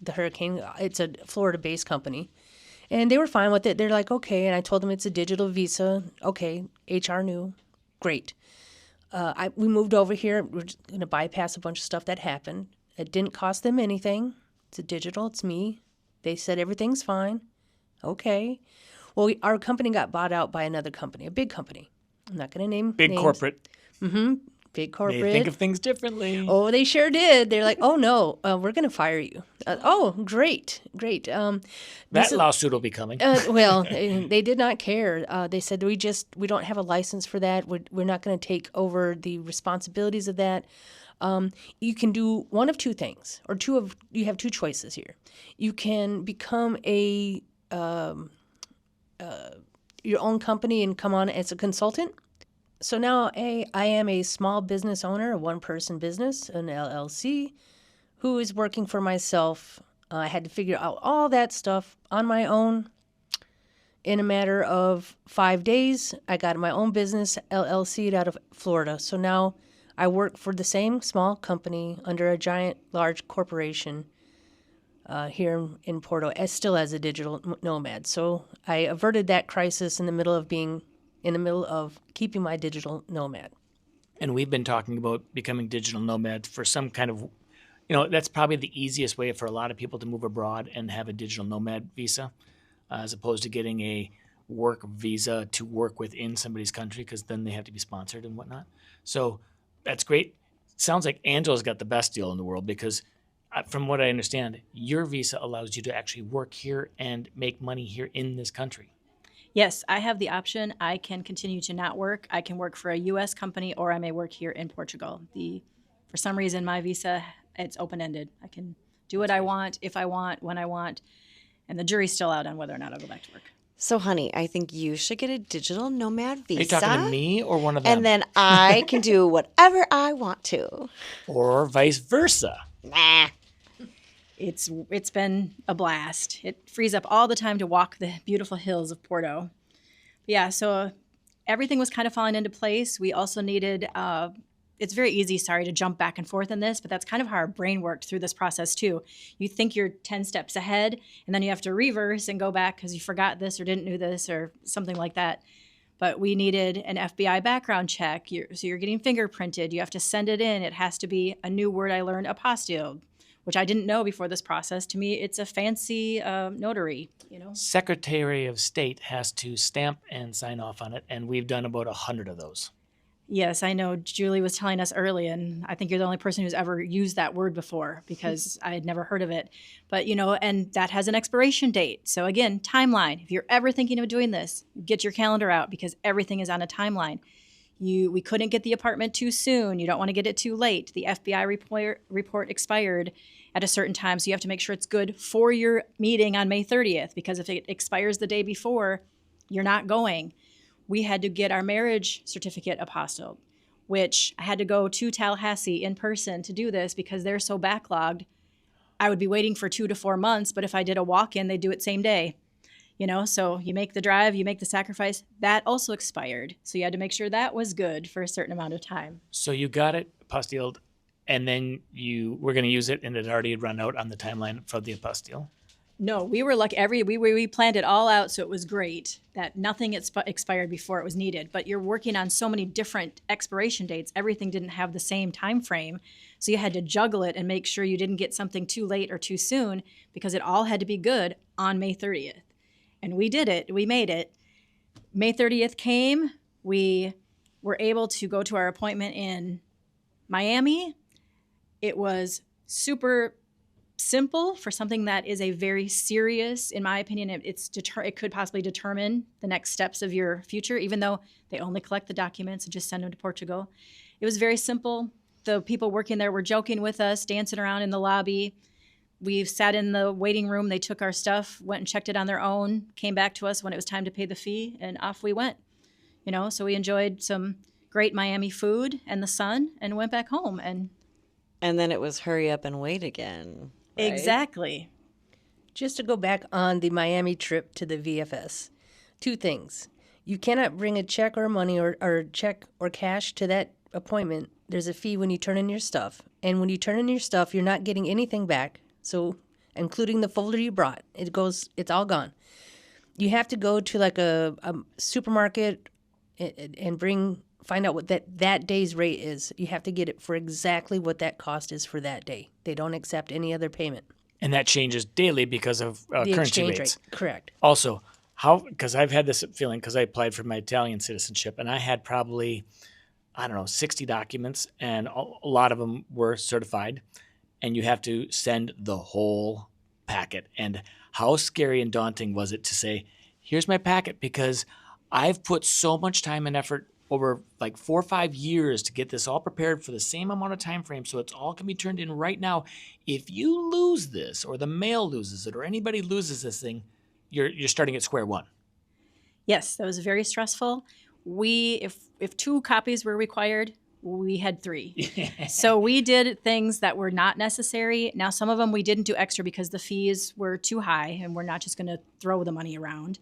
the hurricane. It's a Florida-based company, and they were fine with it. They're like, okay, and I told them it's a digital visa. Okay, HR knew, great. We moved over here. We're just going to bypass a bunch of stuff that happened. It didn't cost them anything. It's a digital. It's me. They said everything's fine. Okay. Well, our company got bought out by another company, a big company. I'm not going to name
Big
names.
corporate.
Big corporate.
They think of things differently.
Oh, they sure did. They're like, oh, no, we're going to fire you. Oh, great.
That lawsuit will be coming.
Well, they did not care. They said, we don't have a license for that. We're not going to take over the responsibilities of that. You can do one of two things, you have two choices here. You can become your own company and come on as a consultant. So now I am a small business owner, a one-person business, an LLC, who is working for myself. I had to figure out all that stuff on my own. In a matter of 5 days, I got my own business, LLC, out of Florida. So now I work for the same small company under a giant, large corporation here in Porto, still as a digital nomad. So I averted that crisis in the middle of keeping my digital nomad.
And we've been talking about becoming digital nomads for some kind of, that's probably the easiest way for a lot of people to move abroad and have a digital nomad visa, as opposed to getting a work visa to work within somebody's country, because then they have to be sponsored and whatnot. So that's great. Sounds like Angela's got the best deal in the world, because from what I understand, your visa allows you to actually work here and make money here in this country.
Yes, I have the option. I can continue to not work. I can work for a U.S. company, or I may work here in Portugal. For some reason, my visa, it's open-ended. I can do what I want, if I want, when I want, and the jury's still out on whether or not I'll go back to work.
So, honey, I think you should get a digital nomad visa.
Are you talking to me or one of them?
And then I can do whatever I want to.
Or vice versa.
Nah.
It's been a blast. It frees up all the time to walk the beautiful hills of Porto. Yeah, so everything was kind of falling into place. We also needed, it's very easy, to jump back and forth in this, but that's kind of how our brain worked through this process too. You think you're 10 steps ahead, and then you have to reverse and go back because you forgot this or didn't do this or something like that. But we needed an FBI background check. So you're getting fingerprinted. You have to send it in. It has to be a new word I learned, apostille, which I didn't know before this process. To me, it's a fancy notary,
Secretary of State has to stamp and sign off on it, and we've done about 100 of those.
Yes, I know Julie was telling us early, and I think you're the only person who's ever used that word before, because I had never heard of it. But, and that has an expiration date. So again, timeline. If you're ever thinking of doing this, get your calendar out, because everything is on a timeline. We couldn't get the apartment too soon. You don't want to get it too late. The FBI report expired at a certain time, so you have to make sure it's good for your meeting on May 30th, because if it expires the day before, you're not going. We had to get our marriage certificate apostilled, which I had to go to Tallahassee in person to do this because they're so backlogged. I would be waiting for 2 to 4 months, but if I did a walk-in, they'd do it same day. So you make the drive, you make the sacrifice. That also expired. So you had to make sure that was good for a certain amount of time.
So you got it apostilled and then you were going to use it, and it already had run out on the timeline for the apostille.
No, we were like we planned it all out, so it was great that nothing expired before it was needed. But you're working on so many different expiration dates. Everything didn't have the same time frame, so you had to juggle it and make sure you didn't get something too late or too soon because it all had to be good on May 30th. And we did it. We made it. May 30th came. We were able to go to our appointment in Miami. It was super simple for something that is a very serious, in my opinion, it could possibly determine the next steps of your future, even though they only collect the documents and just send them to Portugal. It was very simple. The people working there were joking with us, dancing around in the lobby. We sat in the waiting room. They took our stuff, went and checked it on their own, came back to us when it was time to pay the fee, and off we went. So we enjoyed some great Miami food and the sun and went back home. And
then it was hurry up and wait again. Right?
Exactly.
Just to go back on the Miami trip to the VFS, 2 things. You cannot bring a check or money or check or cash to that appointment. There's a fee when you turn in your stuff. And when you turn in your stuff, you're not getting anything back. So including the folder you brought, it's all gone. You have to go to like a supermarket and find out what that day's rate is. You have to get it for exactly what that cost is for that day. They don't accept any other payment.
And that changes daily because of
The
currency
exchange
rates.
rate, correct.
Also, because I've had this feeling because I applied for my Italian citizenship, and I had probably, 60 documents, and a lot of them were certified, and you have to send the whole packet. And how scary and daunting was it to say, here's my packet, because I've put so much time and effort over like 4 or 5 years to get this all prepared for the same amount of time frame, so it's all can be turned in right now. If you lose this, or the mail loses it, or anybody loses this thing, you're starting at square one.
Yes, that was very stressful. If 2 copies were required, we had 3. So we did things that were not necessary. Now, some of them we didn't do extra because the fees were too high, and we're not just going to throw the money around.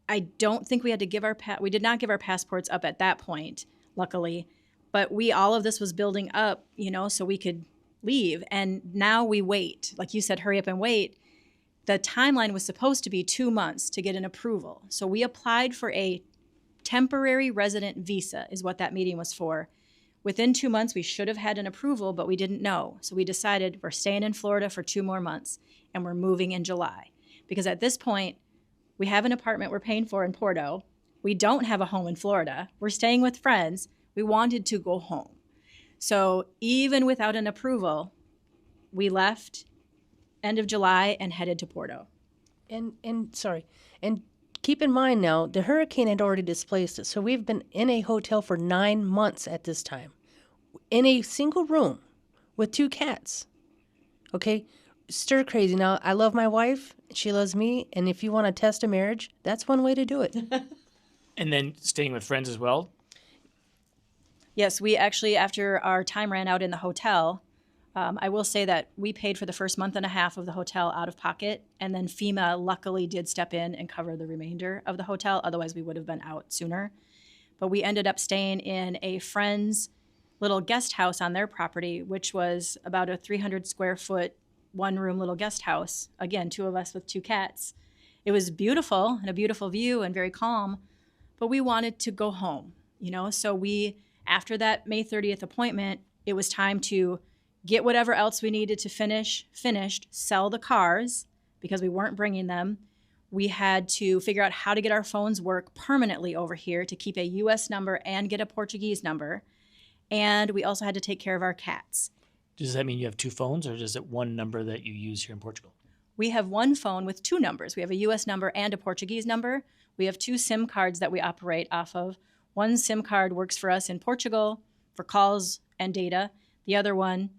I don't think we had to we did not give our passports up at that point, luckily. But all of this was building up, so we could leave. And now we wait. Like you said, hurry up and wait. The timeline was supposed to be 2 months to get an approval. So we applied for a temporary resident visa is what that meeting was for. Within 2 months, we should have had an approval, but we didn't know. So we decided we're staying in Florida for 2 more months, and we're moving in July. Because at this point, we have an apartment we're paying for in Porto. We don't have a home in Florida. We're staying with friends. We wanted to go home. So even without an approval, we left end of July and headed to Porto.
And keep in mind now, the hurricane had already displaced us. So we've been in a hotel for 9 months at this time, in a single room with 2 cats. Okay? Stir crazy. Now, I love my wife. She loves me. And if you want to test a marriage, that's one way to do it.
And then staying with friends as well.
Yes, we actually, after our time ran out in the hotel, I will say that we paid for the first month and a half of the hotel out of pocket. And then FEMA luckily did step in and cover the remainder of the hotel. Otherwise, we would have been out sooner. But we ended up staying in a friend's little guest house on their property, which was about a 300 square foot, 1-room little guest house. Again, 2 of us with 2 cats. It was beautiful and a beautiful view and very calm, but we wanted to go home, So after that May 30th appointment, it was time to get whatever else we needed to finished, sell the cars because we weren't bringing them. We had to figure out how to get our phones work permanently over here to keep a U.S. number and get a Portuguese number. And we also had to take care of our cats.
Does that mean you have 2 phones, or is it one number that you use here in Portugal?
We have 1 phone with 2 numbers. We have a U.S. number and a Portuguese number. We have 2 SIM cards that we operate off of. One SIM card works for us in Portugal for calls and data. The other one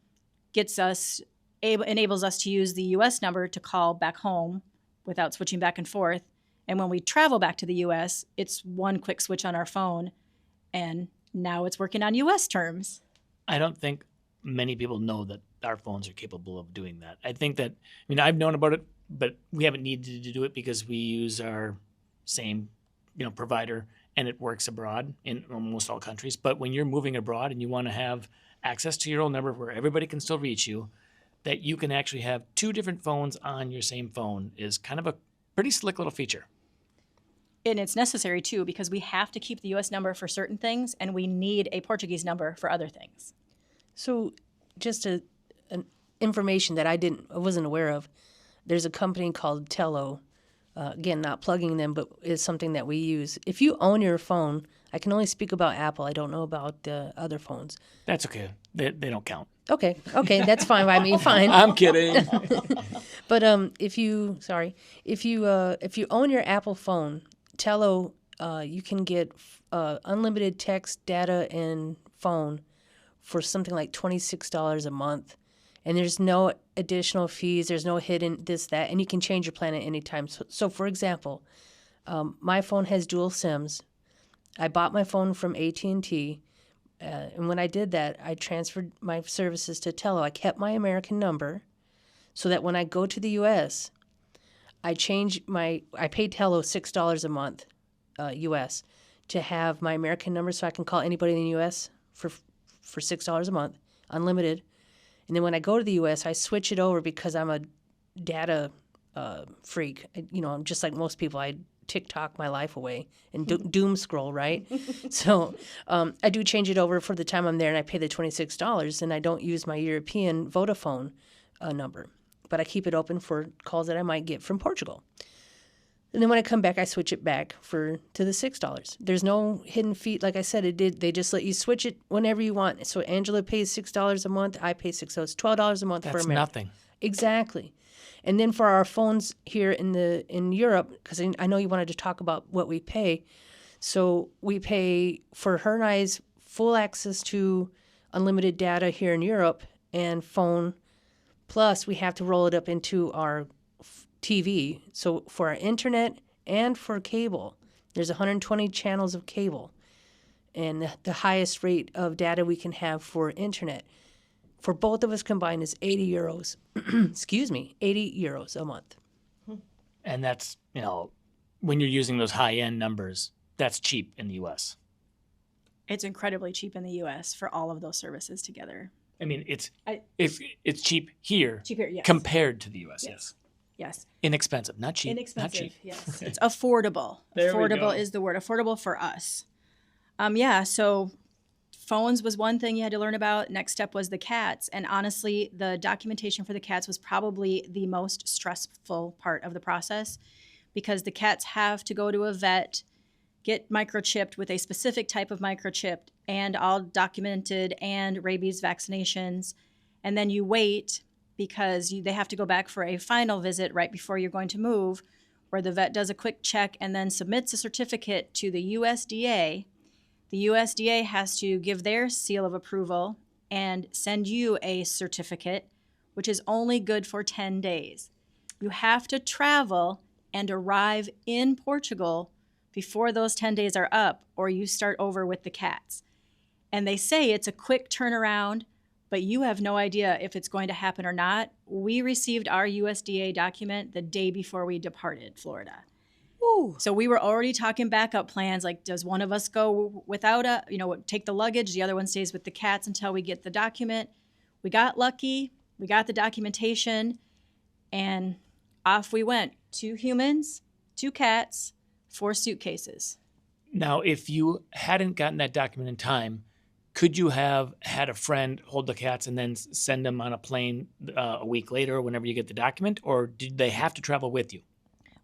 enables us to use the U.S. number to call back home without switching back and forth. And when we travel back to the U.S., it's one quick switch on our phone, and now it's working on U.S. terms.
I don't think many people know that our phones are capable of doing that. I think that, I've known about it, but we haven't needed to do it because we use our same, provider, and it works abroad in almost all countries. But when you're moving abroad and you want to have access to your old number where everybody can still reach you, that you can actually have 2 different phones on your same phone is kind of a pretty slick little feature.
And it's necessary, too, because we have to keep the U.S. number for certain things, and we need a Portuguese number for other things.
So just an information that I wasn't aware of. There's a company called Tello. Again, not plugging them, but is something that we use. If you own your phone, I can only speak about Apple. I don't know about the other phones.
That's okay. They don't count.
Okay, that's fine by me. Fine.
I'm kidding.
But if you own your Apple phone, Tello, you can get unlimited text, data, and phone for something like $26 a month. And there's no additional fees. There's no hidden this, that. And you can change your plan at any time. So for example, my phone has dual SIMs. I bought my phone from AT&T. And when I did that, I transferred my services to Tello. I kept my American number so that when I go to the U.S., I paid Tello $6 a month, U.S., to have my American number so I can call anybody in the U.S. for $6 a month, unlimited. And then when I go to the U.S., I switch it over because I'm a data freak. I'm just like most people. I TikTok my life away and doom scroll, right? So I do change it over for the time I'm there, and I pay the $26, and I don't use my European Vodafone number. But I keep it open for calls that I might get from Portugal. And then when I come back, I switch it back to the $6. There's no hidden fee. Like I said, they just let you switch it whenever you want. So Angela pays $6 a month. I pay $6. So it's $12 a month for America.
That's nothing.
Exactly. And then for our phones here in Europe, because I know you wanted to talk about what we pay. So we pay for her and I's full access to unlimited data here in Europe and phone. Plus, we have to roll it up into our TV. So for our internet and for cable, there's 120 channels of cable. And the highest rate of data we can have for internet for both of us combined is 80 euros. Excuse me, 80 euros a month.
And that's, when you're using those high-end numbers, that's cheap in the U.S.
It's incredibly cheap in the U.S. for all of those services together.
I mean, it's cheap here,
Yes.
compared to the U.S., yes.
Yes.
Inexpensive, not cheap.
Inexpensive,
not cheap.
yes. It's affordable.
There we
Affordable
go.
is the word. Affordable for us. So phones was one thing you had to learn about. Next step was the cats. And honestly, the documentation for the cats was probably the most stressful part of the process because the cats have to go to a vet, get microchipped with a specific type of microchip and all documented and rabies vaccinations. And then you wait because they have to go back for a final visit right before you're going to move where the vet does a quick check and then submits a certificate to the USDA. The USDA has to give their seal of approval and send you a certificate, which is only good for 10 days. You have to travel and arrive in Portugal before those 10 days are up, or you start over with the cats. And they say it's a quick turnaround, but you have no idea if it's going to happen or not. We received our USDA document the day before we departed Florida.
Ooh.
So we were already talking backup plans, like does one of us go without take the luggage, the other one stays with the cats until we get the document. We got lucky, we got the documentation, and off we went. 2 humans, 2 cats, 4 suitcases.
Now, if you hadn't gotten that document in time, could you have had a friend hold the cats and then send them on a plane a week later whenever you get the document, or did they have to travel with you?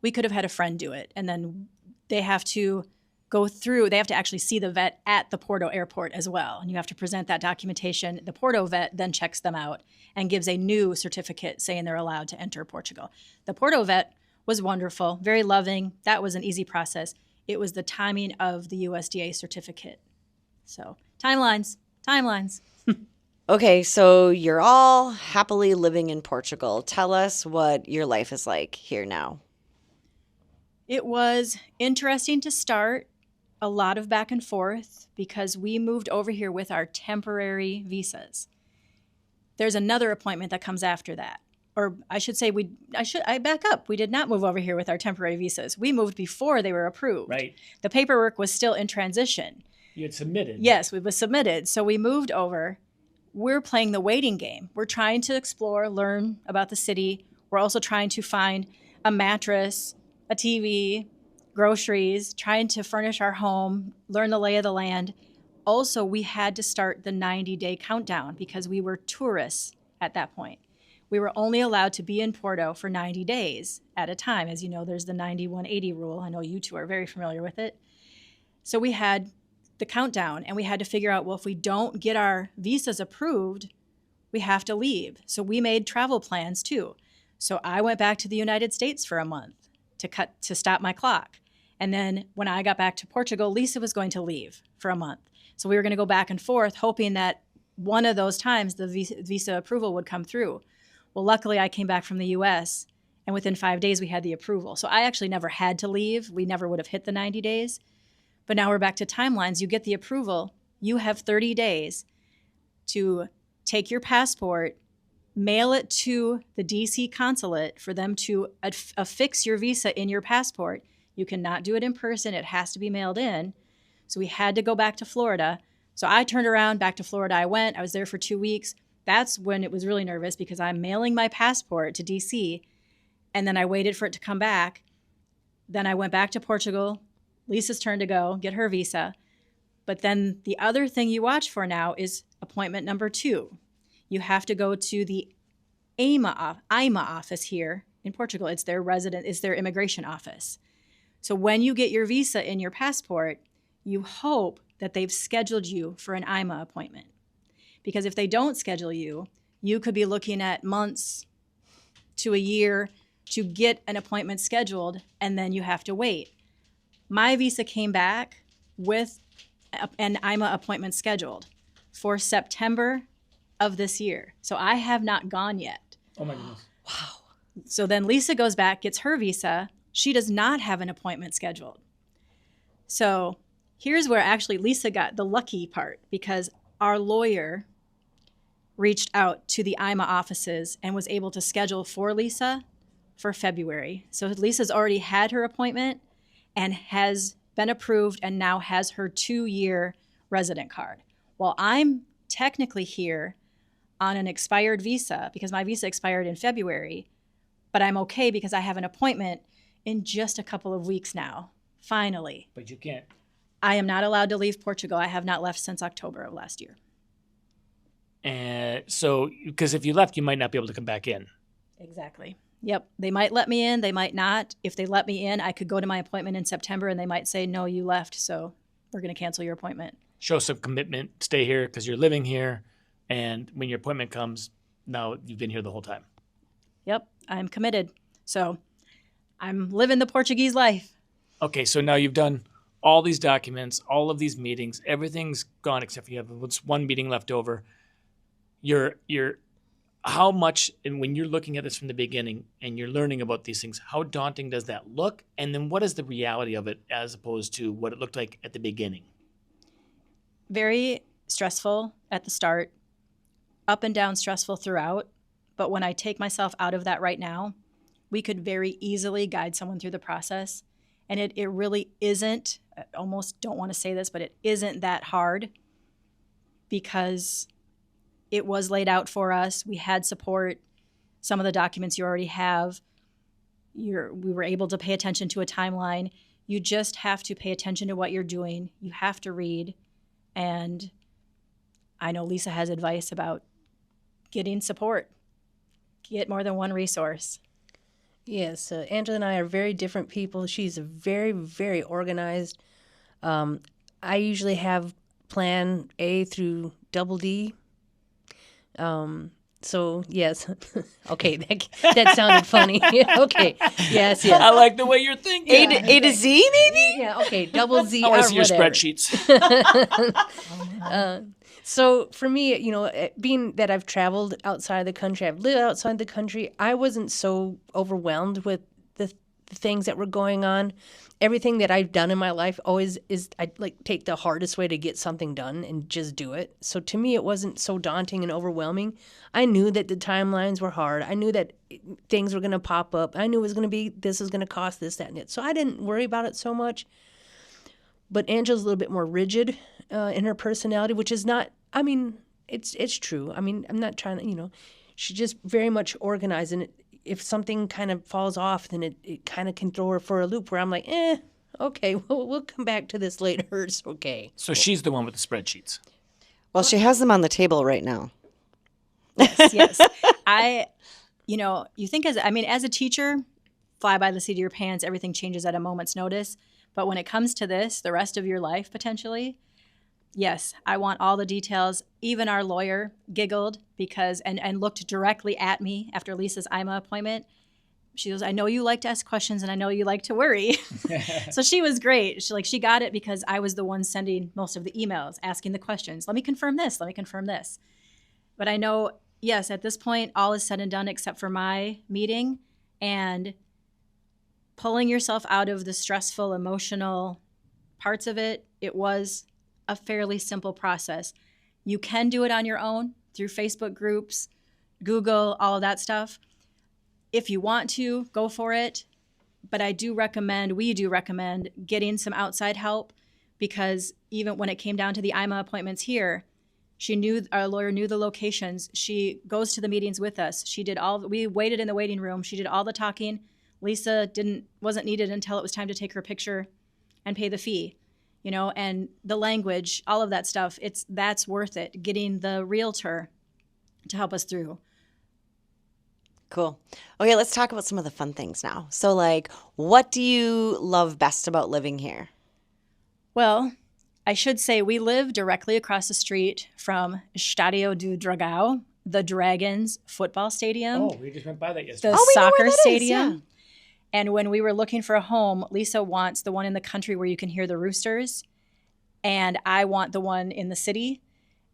We could have had a friend do it, and then they have to go through, they have to actually see the vet at the Porto airport as well, and you have to present that documentation. The Porto vet then checks them out and gives a new certificate saying they're allowed to enter Portugal. The Porto vet was wonderful, very loving. That was an easy process. It was the timing of the USDA certificate. So timelines.
Okay, so you're all happily living in Portugal. Tell us what your life is like here now.
It was interesting to start, a lot of back and forth, because we moved over here with our temporary visas. There's another appointment that comes after that. Or I should say, I back up. We did not move over here with our temporary visas. We moved before they were approved.
Right.
The paperwork was still in transition.
You had submitted.
Yes, we was submitted. So we moved over. we're playing the waiting game. We're trying to explore, learn about the city. We're also trying to find a mattress, a TV, groceries, trying to furnish our home, learn the lay of the land. Also, we had to start the 90-day countdown because we were tourists at that point. We were only allowed to be in Porto for 90 days at a time. As you know, there's the 90-180 rule. I know you two are very familiar with it. So we had the countdown, and we had to figure out, well, if we don't get our visas approved, we have to leave. So we made travel plans too. So I went back to the United States for a month to stop my clock. And then when I got back to Portugal, Lisa was going to leave for a month. So we were going to go back and forth, hoping that one of those times the visa approval would come through. Well, luckily I came back from the US, and within 5 days we had the approval. So I actually never had to leave. We never would have hit the 90 days. But now we're back to timelines. You get the approval. You have 30 days to take your passport, mail it to the DC consulate for them to affix your visa in your passport. You cannot do it in person. It has to be mailed in. So we had to go back to Florida. So I turned around, back to Florida I went. I was there for 2 weeks. That's when it was really nervous because I'm mailing my passport to DC, and then I waited for it to come back. Then I went back to Portugal. Lisa's turn to go get her visa. But then the other thing you watch for now is appointment number 2. You have to go to the IMA office here in Portugal. It's their immigration office. So when you get your visa in your passport, you hope that they've scheduled you for an IMA appointment. Because if they don't schedule you, you could be looking at months to a year to get an appointment scheduled, and then you have to wait. My visa came back with an IMA appointment scheduled for September of this year. So I have not gone yet.
Oh my goodness.
Wow.
So then Lisa goes back, gets her visa. She does not have an appointment scheduled. So here's where actually Lisa got the lucky part, because our lawyer reached out to the IMA offices and was able to schedule for Lisa for February. So Lisa's already had her appointment and has been approved and now has her 2-year resident card. While I'm technically here on an expired visa because my visa expired in February, but I'm okay because I have an appointment in just a couple of weeks now, finally.
But you can't.
I am not allowed to leave Portugal. I have not left since October of last year.
And so, because if you left, you might not be able to come back in.
Exactly. Yep. They might let me in. They might not. If they let me in, I could go to my appointment in September and they might say, no, you left. So we're going to cancel your appointment.
Show some commitment. Stay here because you're living here. And when your appointment comes, now you've been here the whole time.
Yep. I'm committed. So I'm living the Portuguese life.
Okay. So now you've done all these documents, all of these meetings, everything's gone except for you have one meeting left over. You're how much, and when you're looking at this from the beginning and you're learning about these things, how daunting does that look? And then what is the reality of it as opposed to what it looked like at the beginning?
Very stressful at the start, up and down stressful throughout. But when I take myself out of that right now, we could very easily guide someone through the process. And it really isn't, I almost don't want to say this, but it isn't that hard because it was laid out for us. We had support. Some of the documents you already have. We were able to pay attention to a timeline. You just have to pay attention to what you're doing. You have to read. And I know Lisa has advice about getting support. Get more than one resource.
Yes, Angela and I are very different people. She's very, very organized. I usually have plan A through double D. So yes, okay, that sounded funny. Okay, yes.
I like the way you're thinking.
A to Z, maybe?
Yeah, okay, double Z.
I want
or
to see your
whatever.
spreadsheets.
So for me, being that I've traveled outside the country, I've lived outside the country, I wasn't so overwhelmed with the things that were going on. Everything that I've done in my life always is, I take the hardest way to get something done and just do it. So to me, it wasn't so daunting and overwhelming. I knew that the timelines were hard. I knew that things were going to pop up. I knew it was going to be, this is going to cost this, that, and it. So I didn't worry about it so much. But Angela's a little bit more rigid in her personality, which is not, It's true. I mean, I'm not trying to, she's just very much organized. And if something kind of falls off, then it kind of can throw her for a loop where I'm like, okay, we'll come back to this later. It's okay.
So she's the one with the spreadsheets.
Well, she has them on the table right now.
Yes. You think as a teacher, fly by the seat of your pants, everything changes at a moment's notice. But when it comes to this, the rest of your life potentially, yes, I want all the details. Even our lawyer giggled because and looked directly at me after Lisa's IMA appointment. She goes, I know you like to ask questions and I know you like to worry. So she was great. She got it because I was the one sending most of the emails, asking the questions. Let me confirm this. Let me confirm this. But I know, yes, at this point, all is said and done except for my meeting and pulling yourself out of the stressful, emotional parts of it. It was a fairly simple process. You can do it on your own through Facebook groups, Google, all of that stuff. If you want to, go for it. But we do recommend getting some outside help because even when it came down to the IMA appointments here, our lawyer knew the locations. She goes to the meetings with us. We waited in the waiting room. She did all the talking. Lisa wasn't needed until it was time to take her picture and pay the fee, and the language, all of that stuff. That's worth it. Getting the realtor to help us through.
Cool. Okay, let's talk about some of the fun things now. So, what do you love best about living here?
Well, I should say we live directly across the street from Estadio do Dragão, the Dragons football stadium.
Oh, we just went by that yesterday.
The soccer
is,
stadium.
yeah.
And when we were looking for a home, Lisa wants the one in the country where you can hear the roosters. And I want the one in the city.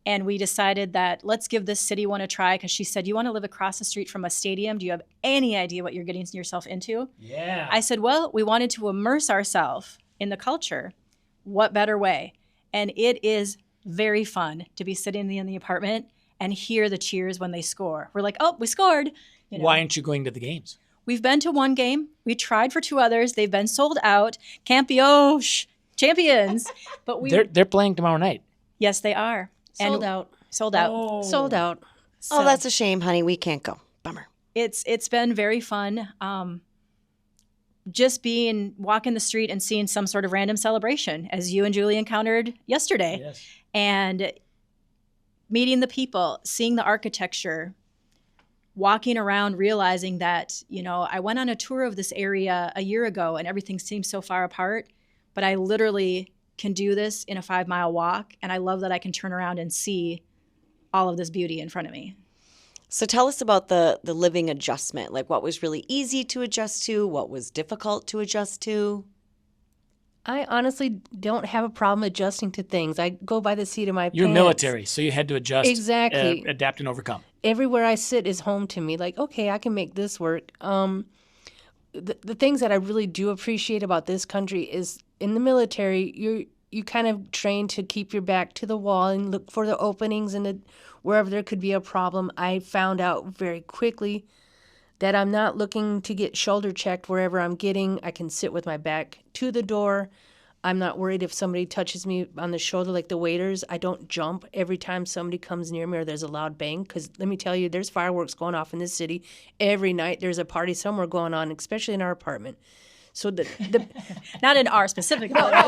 And we decided that let's give this city one a try because she said, you want to live across the street from a stadium? Do you have any idea what you're getting yourself into?
Yeah.
I said, well, we wanted to immerse ourselves in the culture. What better way? And it is very fun to be sitting in the apartment and hear the cheers when they score. We're like, oh, we scored.
Why aren't you going to the games?
We've been to one game. We tried for two others. They've been sold out. Campeões, champions. But
They're playing tomorrow night.
Yes, they are.
Sold out.
Sold out.
Oh.
Sold out.
Oh, that's a shame, honey. We can't go. Bummer.
It's been very fun. Just walking the street and seeing some sort of random celebration, as you and Julie encountered yesterday.
Yes.
And meeting the people, seeing the architecture, walking around, realizing that, I went on a tour of this area a year ago and everything seems so far apart, but I literally can do this in a 5-mile walk. And I love that I can turn around and see all of this beauty in front of me.
So tell us about the living adjustment. What was really easy to adjust to? What was difficult to adjust to?
I honestly don't have a problem adjusting to things. I go by the seat of my
You're
pants.
military, so you had to adjust,
Exactly.
Adapt and overcome.
Everywhere I sit is home to me. Okay, I can make this work. The things that I really do appreciate about this country is in the military, you kind of train to keep your back to the wall and look for the openings and wherever there could be a problem. I found out very quickly that I'm not looking to get shoulder checked wherever I'm getting. I can sit with my back to the door. I'm not worried if somebody touches me on the shoulder like the waiters. I don't jump every time somebody comes near me or there's a loud bang because let me tell you, there's fireworks going off in this city. Every night there's a party somewhere going on, especially in our apartment. So the
Not in our specific.
I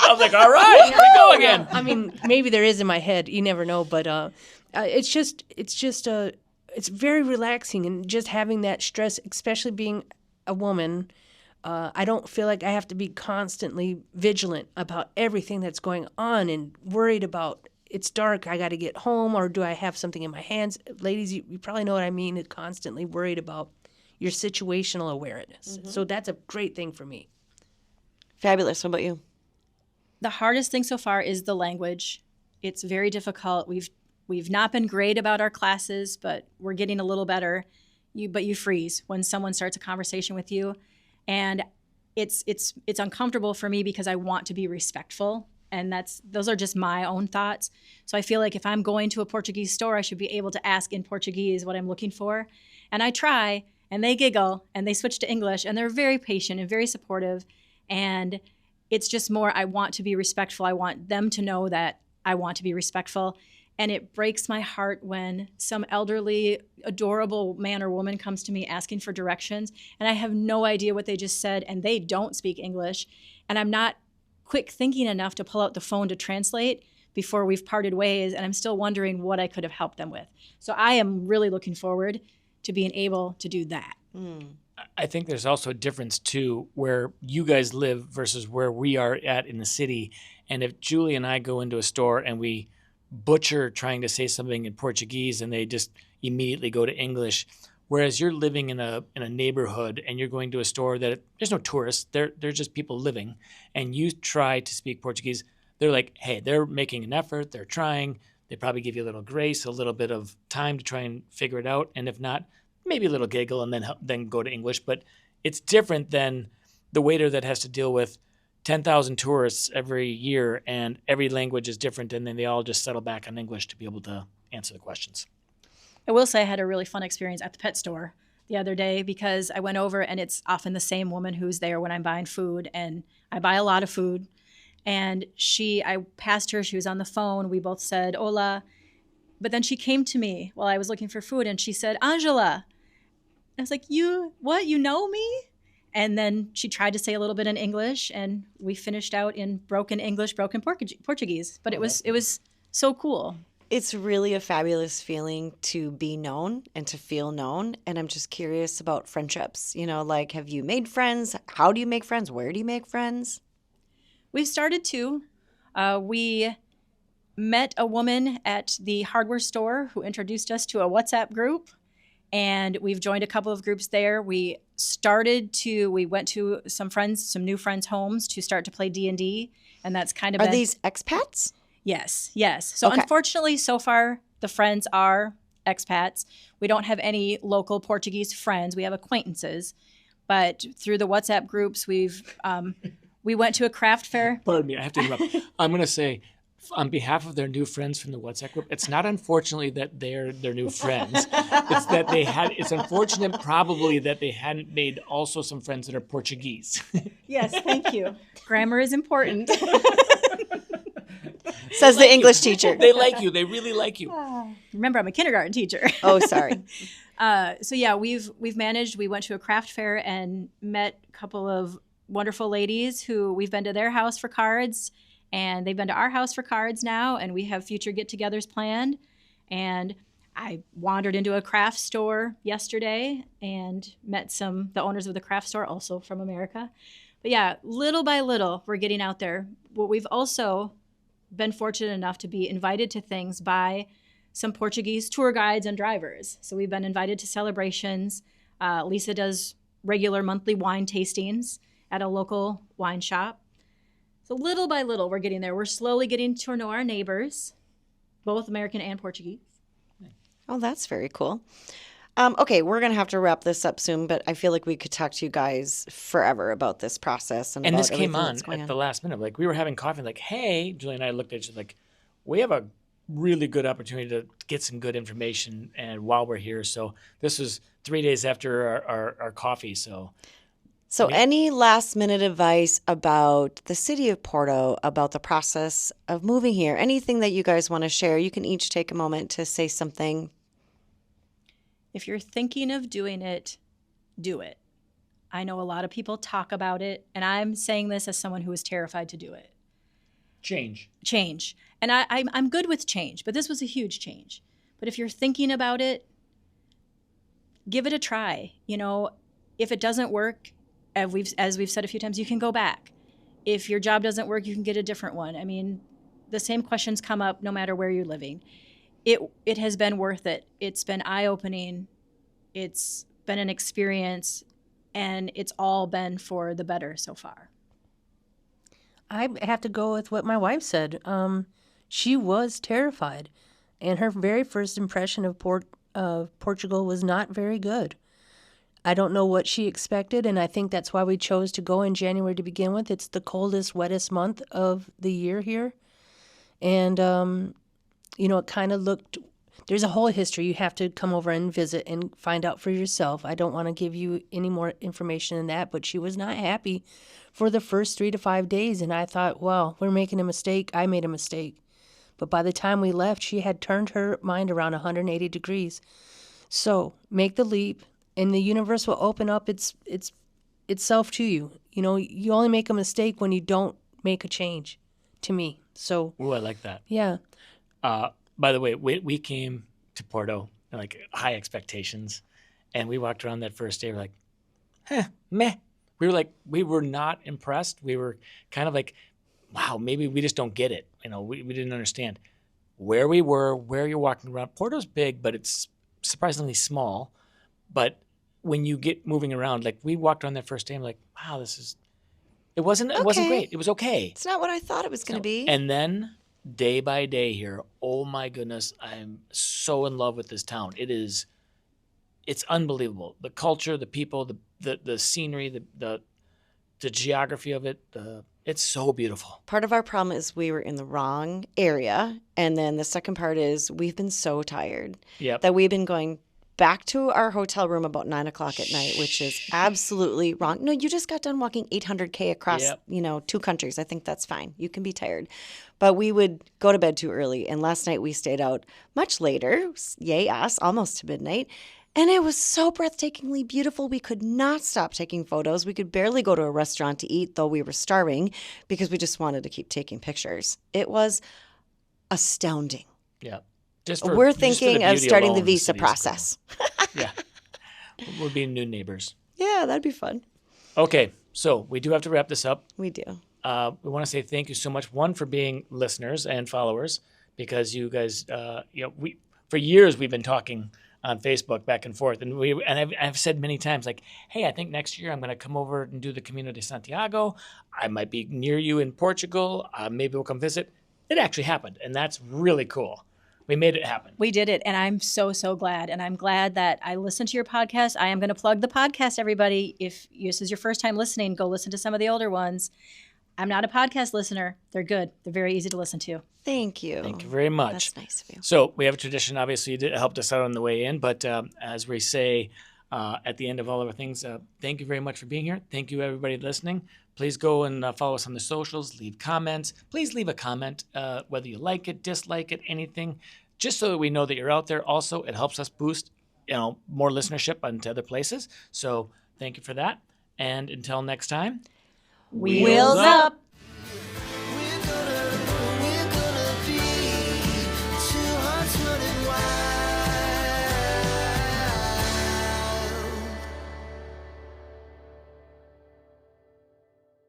was like, all right, here we go again.
I mean, maybe there is in my head. You never know, but it's very relaxing, and just having that stress, especially being a woman. I don't feel like I have to be constantly vigilant about everything that's going on and worried about it's dark, I got to get home, or do I have something in my hands? Ladies, you probably know what I mean. Constantly worried about your situational awareness. Mm-hmm. So that's a great thing for me.
Fabulous. What about you?
The hardest thing so far is the language. It's very difficult. We've not been great about our classes, but we're getting a little better. But you freeze when someone starts a conversation with you, and it's uncomfortable for me because I want to be respectful, and those are just my own thoughts. So I feel like if I'm going to a Portuguese store, I should be able to ask in Portuguese what I'm looking for, and I try, and they giggle, and they switch to English, and they're very patient and very supportive, and it's just more I want to be respectful. I want them to know that I want to be respectful. And it breaks my heart when some elderly, adorable man or woman comes to me asking for directions, and I have no idea what they just said, and they don't speak English, and I'm not quick thinking enough to pull out the phone to translate before we've parted ways, and I'm still wondering what I could have helped them with. So I am really looking forward to being able to do that.
I think there's also a difference, too, where you guys live versus where we are at in the city. And if Julie and I go into a store and we butcher trying to say something in Portuguese and they just immediately go to English, whereas you're living in a neighborhood and you're going to a store that there's no tourists, they're just people living, and you try to speak Portuguese, they're like, hey, they're making an effort, they're trying, they probably give you a little grace, a little bit of time to try and figure it out, and if not, maybe a little giggle and then go to English. But it's different than the waiter that has to deal with 10,000 tourists every year, and every language is different, and then they all just settle back on English to be able to answer the questions.
I will say I had a really fun experience at the pet store the other day because I went over and it's often the same woman who's there when I'm buying food, and I buy a lot of food. And I passed her, she was on the phone, we both said, hola. But then she came to me while I was looking for food and she said, Angela. I was like, you know me? And then she tried to say a little bit in English, and we finished out in broken English, broken Portuguese. But it was so cool.
It's really a fabulous feeling to be known and to feel known. And I'm just curious about friendships. Like, have you made friends? How do you make friends? Where do you make friends?
We've started to. We met a woman at the hardware store who introduced us to a WhatsApp group. And we've joined a couple of groups there. We went to some new friends' homes to start to play D&D. And that's kind of
Are these expats?
Yes. So
Okay.
Unfortunately, so far, the friends are expats. We don't have any local Portuguese friends. We have acquaintances. But through the WhatsApp groups, we went to a craft fair.
Pardon me, I have to interrupt. I'm going to say, on behalf of their new friends from the WhatsApp group, it's not unfortunately that they're their new friends. It's that it's unfortunate probably that they hadn't made also some friends that are Portuguese.
Yes, thank you. Grammar is important.
Says the English teacher.
They like you. They really like you.
Remember, I'm a kindergarten teacher.
Oh, sorry.
So yeah, we've managed. We went to a craft fair and met a couple of wonderful ladies who we've been to their house for cards, and they've been to our house for cards now, and we have future get-togethers planned. And I wandered into a craft store yesterday and met the owners of the craft store, also from America. But yeah, little by little, we're getting out there. What we've also been fortunate enough to be invited to things by some Portuguese tour guides and drivers. So we've been invited to celebrations. Lisa does regular monthly wine tastings at a local wine shop. So little by little, we're getting there. We're slowly getting to know our neighbors, both American and Portuguese.
Oh, that's very cool. Okay, we're going to have to wrap this up soon, but I feel like we could talk to you guys forever about this process. And
And
about
this came
everything
on
that's going
at the last minute. Like, we were having coffee, like, hey, Julie and I looked at each other like, we have a really good opportunity to get some good information and while we're here. So this was 3 days after our coffee. So
any last minute advice about the city of Porto, about the process of moving here, anything that you guys want to share? You can each take a moment to say something.
If you're thinking of doing it, do it. I know a lot of people talk about it, and I'm saying this as someone who is terrified to do it.
change.
And I'm good with change, but this was a huge change. But if you're thinking about it, give it a try. If it doesn't work, as we've said a few times, you can go back. If your job doesn't work, you can get a different one. I mean, the same questions come up no matter where you're living. It has been worth it. It's been eye-opening. It's been an experience, and it's all been for the better so far.
I have to go with what my wife said. She was terrified, and her very first impression of Portugal was not very good. I don't know what she expected, and I think that's why we chose to go in January to begin with. It's the coldest, wettest month of the year here. And, it kind of looked, there's a whole history. You have to come over and visit and find out for yourself. I don't want to give you any more information than that, but she was not happy for the first 3 to 5 days. And I thought, well, we're making a mistake. I made a mistake. But by the time we left, she had turned her mind around 180 degrees. So make the leap, and the universe will open up itself to you. You know, you only make a mistake when you don't make a change, to me. So,
Ooh, I like that.
yeah.
By the way, we came to Porto, like high expectations, and we walked around that first day. We're like, meh. We were not impressed. We were kind of like, wow, maybe we just don't get it. You know, we didn't understand where we were, where you're walking around. Porto's big, but it's surprisingly small. But when you get moving around, like we walked around that first day, I'm like, wow, it wasn't great. It was okay.
It's not what I thought it was going to be.
And then day by day here, oh my goodness, I'm so in love with this town. It's unbelievable. The culture, the people, the scenery, the geography of it, it's so beautiful.
Part of our problem is we were in the wrong area. And then the second part is we've been so tired that we've been going back to our hotel room about 9 o'clock at night, which is absolutely wrong. No, you just got done walking 800K across, 2 countries. I think that's fine. You can be tired. But we would go to bed too early. And last night we stayed out much later, yay us, almost to midnight. And it was so breathtakingly beautiful. We could not stop taking photos. We could barely go to a restaurant to eat, though we were starving because we just wanted to keep taking pictures. It was astounding.
Yeah.
We're thinking of starting the visa process.
Yeah. We'll be new neighbors.
Yeah, that'd be fun.
Okay. So we do have to wrap this up.
We do.
We want to say thank you so much, one, for being listeners and followers, because you guys, for years we've been talking on Facebook back and forth, and I've said many times, like, hey, I think next year I'm going to come over and do the Camino de Santiago. I might be near you in Portugal. Maybe we'll come visit. It actually happened, and that's really cool. We made it happen.
We did it, and I'm so, so glad. And I'm glad that I listened to your podcast. I am going to plug the podcast, everybody. If this is your first time listening, go listen to some of the older ones. I'm not a podcast listener. They're good. They're very easy to listen to.
Thank you.
Thank you very much.
That's nice of you.
So we have a tradition. Obviously, you helped us out on the way in. But as we say at the end of all of our things, thank you very much for being here. Thank you, everybody listening. Please go and follow us on the socials. Leave comments. Please leave a comment, whether you like it, dislike it, anything, just so that we know that you're out there. Also, it helps us boost, more listenership onto other places. So thank you for that. And until next time,
Wheels up.